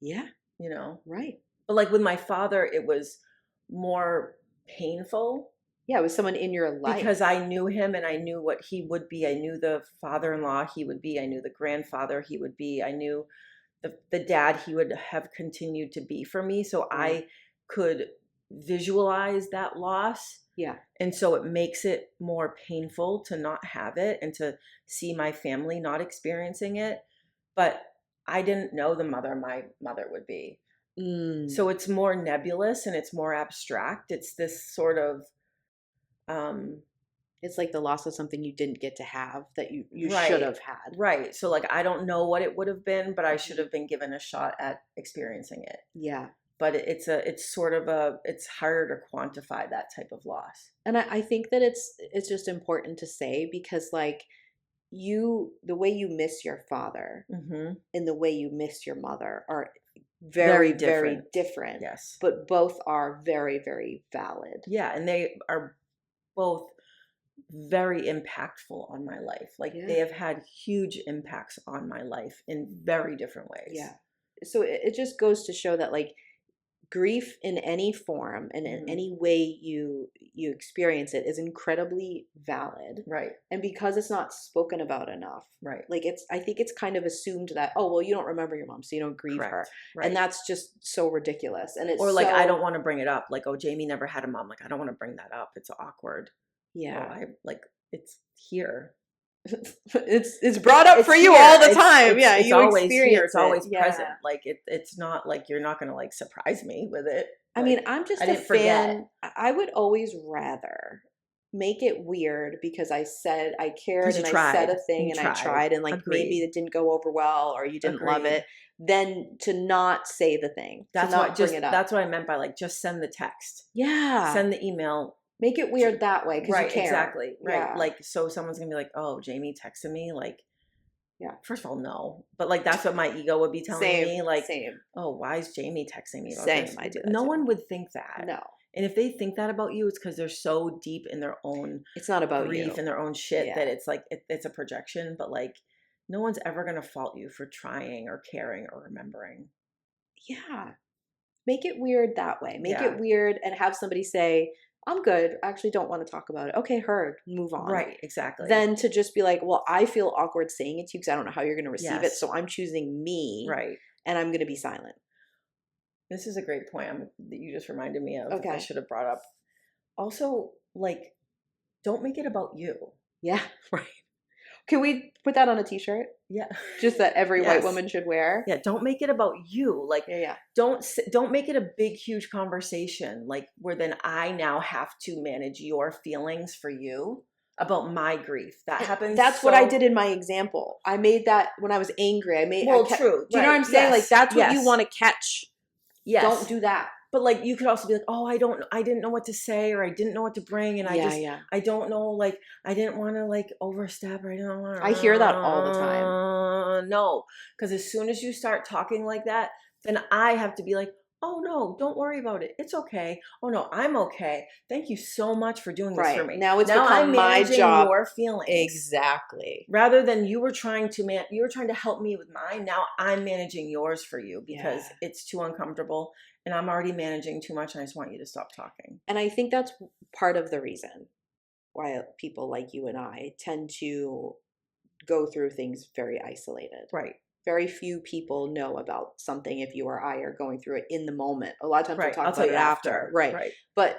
Yeah. you know. Right. But like with my father, it was more painful Yeah, it was someone in your life. because I knew him and I knew what he would be. I knew the father-in-law he would be. I knew the grandfather he would be. I knew the dad he would have continued to be for me. So I could visualize that loss. Yeah. And so it makes it more painful to not have it and to see my family not experiencing it. But I didn't know the mother my mother would be. So it's more nebulous and it's more abstract. It's this sort of it's like the loss of something you didn't get to have that you Right. should have had. right. So like I don't know what it would have been, but I should have been given a shot at experiencing it. Yeah. But it's harder to quantify that type of loss. And I think that it's just important to say because like the way you miss your father Mm-hmm. and the way you miss your mother are very, very different. Yes. But both are very, very valid. Yeah, and they are both very impactful on my life. Like Yeah. they have had huge impacts on my life in very different ways. Yeah. So it just goes to show that like grief in any form and in Mhm. any way you experience it is incredibly valid. Right. And because it's not spoken about enough, Right. like I think it's kind of assumed that, oh, well, you don't remember your mom, so you don't grieve her. Correct. Right. And that's just so ridiculous. And it's or like I so- don't want to bring it up. Like, oh, Jamie never had a mom. Like I don't want to bring that up. It's awkward. Yeah. Well, it's here. it's brought up It's for you here. all the It's- time. it's- Yeah, it's you always experience here. It's it. always Yeah. present. Like it's not like you're not gonna like surprise me with it. I Like, mean, I'm just I a didn't fan. I would always rather make it weird because I said I cared 'Cause you and I tried. said a thing You and I tried. tried and like maybe Agreed. it didn't go over well or you didn't love Agreed. it, than to not say the thing. That's to not what just bring it up. that's what I meant by like just send the text. Yeah. Send the email. Make it weird that way because Right, you care. exactly. Right. Yeah. Like so someone's gonna be like, oh, Jamie texted me, like Yeah. First of all, no. But like that's what my ego would be telling Same. me. Like, Same. oh, why is Jamie texting me about Same. this? I do that No too. one would think that. No, And if they think that about you, it's because they're so deep in their own it's not about grief you. and their own shit Yeah. that it's like it's a projection. But like, no one's ever gonna fault you for trying or caring or remembering. Yeah. Make it weird that way. Make Yeah. it weird and have somebody say, I'm good. I actually don't want to talk about it. Okay, heard. Move on. Right. Exactly. Then to just be like, well, I feel awkward saying it to you because I don't know how you're going to receive it. Yes. So I'm choosing me right. and I'm going to be silent. This is a great point that you just reminded me of. That I Okay. should have brought up. Also, like, don't make it about you. Yeah. Right. Can we put that on a t-shirt? Yeah. Just that every white Yes. woman should wear? Yeah. Don't make it about you. Like, Yeah. don't make it a big, huge conversation. Like, where then I now have to manage your feelings for you about my grief. That happens. That's what I did in my example. I made that when I was angry. Well, true. true. Do you know what I'm saying? Like that's what you Yes. want to catch. Yes. Don't do that. But like, you could also be like, oh, I didn't know what to say, or I didn't know what to bring, and I don't know, like, I didn't want to like overstep, or I didn't want. I hear that all the time. No, because as soon as you start talking like that, then I have to be like, oh no, don't worry about it. It's okay. Oh no, I'm okay. Thank you so much for doing this for me. Now it's now become I'm my managing job. your feelings. Exactly. Rather than you were trying to help me with mine. Now I'm managing yours for you because Yeah. it's too uncomfortable and I'm already managing too much and I just want you to stop talking. And I think that's part of the reason why people like you and I tend to go through things very isolated. Right. Very few people know about something if you or I are going through it in the moment. A lot of times Right. we'll talk I'll tell about you it after. Right. Right. But,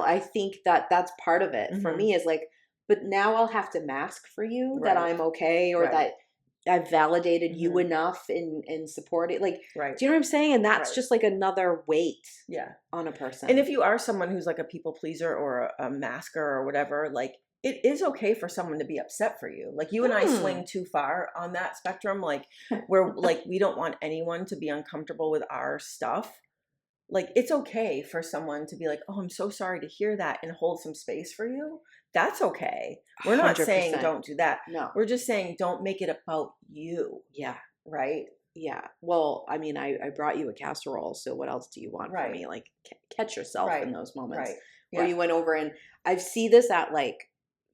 I think that that's part of it for Mhm. me is like, but now I'll have to mask for you that Right. I'm okay or Right. that I've validated you Mhm. enough in supporting. Like, Right. do you know what I'm saying? And that's Right. just like another weight Yeah. on a person. And if you are someone who's like a people pleaser or a masker or whatever, like it is okay for someone to be upset for you. Like you and I swing too far on that spectrum. Like where like we don't want anyone to be uncomfortable with our stuff. like, it's okay for someone to be like, oh, I'm so sorry to hear that, and hold some space for you. That's okay. We're not saying 100%. don't do that. No. We're just saying don't make it about you. Yeah. Right? Yeah. Well, I mean, I brought you a casserole, so what else do you want from me? Like, catch yourself in those moments. Right. Where you went over, and I see this at like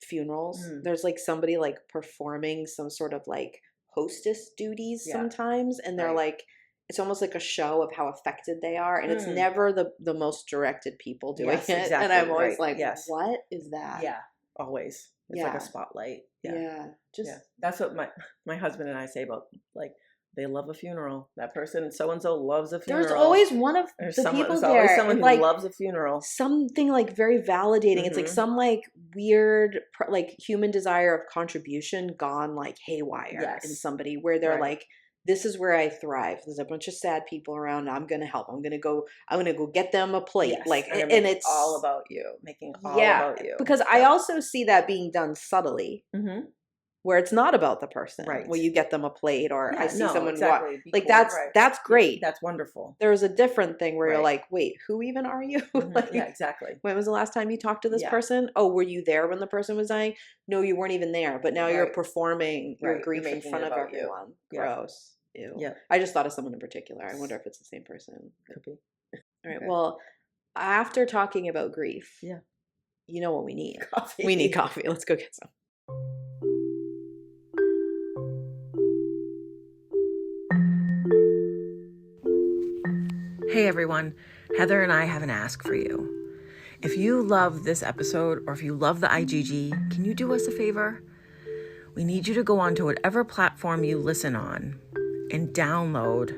funerals. There's like somebody like performing some sort of like hostess duties sometimes, and they're like, it's almost like a show of how affected they are, and it's never the most directed people doing it. Exactly. And I'm always like, what is that? Yeah, always. It's like a spotlight. Just that's what my husband and I say about, like, they love a funeral. That person, so and so, loves a funeral. There's always one of the people there. Always someone who loves a funeral. Something like very validating. It's like some like weird like human desire of contribution gone like haywire in somebody, where they're like, this is where I thrive. There's a bunch of sad people around. I'm gonna help. I'm gonna go get them a plate. Like, and it's all about you, making all about you. Because I also see that being done subtly. Where it's not about the person, where you get them a plate, or I see someone walk. Like, cool. That's great. That's wonderful. There's a different thing where you're like, wait, who even are you? Like, yeah, exactly. When was the last time you talked to this person? Oh, were you there when the person was dying? No, you weren't even there. But now you're performing your grief in front of everyone. Gross. Ew. Yeah. I just thought of someone in particular. I wonder if it's the same person. Could be. All right. Well, after talking about grief, you know what we need? Coffee. We need coffee. Let's go get some. Hey everyone, Heather and I have an ask for you. If you love this episode, or if you love the IGG, can you do us a favor? We need you to go onto whatever platform you listen on and download,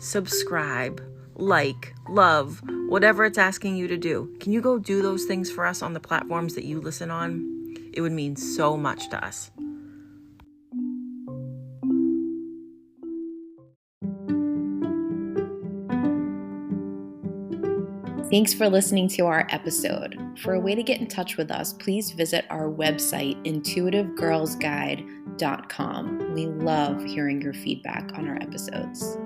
subscribe, like, love, whatever it's asking you to do. Can you go do those things for us on the platforms that you listen on? It would mean so much to us. Thanks for listening to our episode. For a way to get in touch with us, please visit our website, intuitivegirlsguide.com. We love hearing your feedback on our episodes.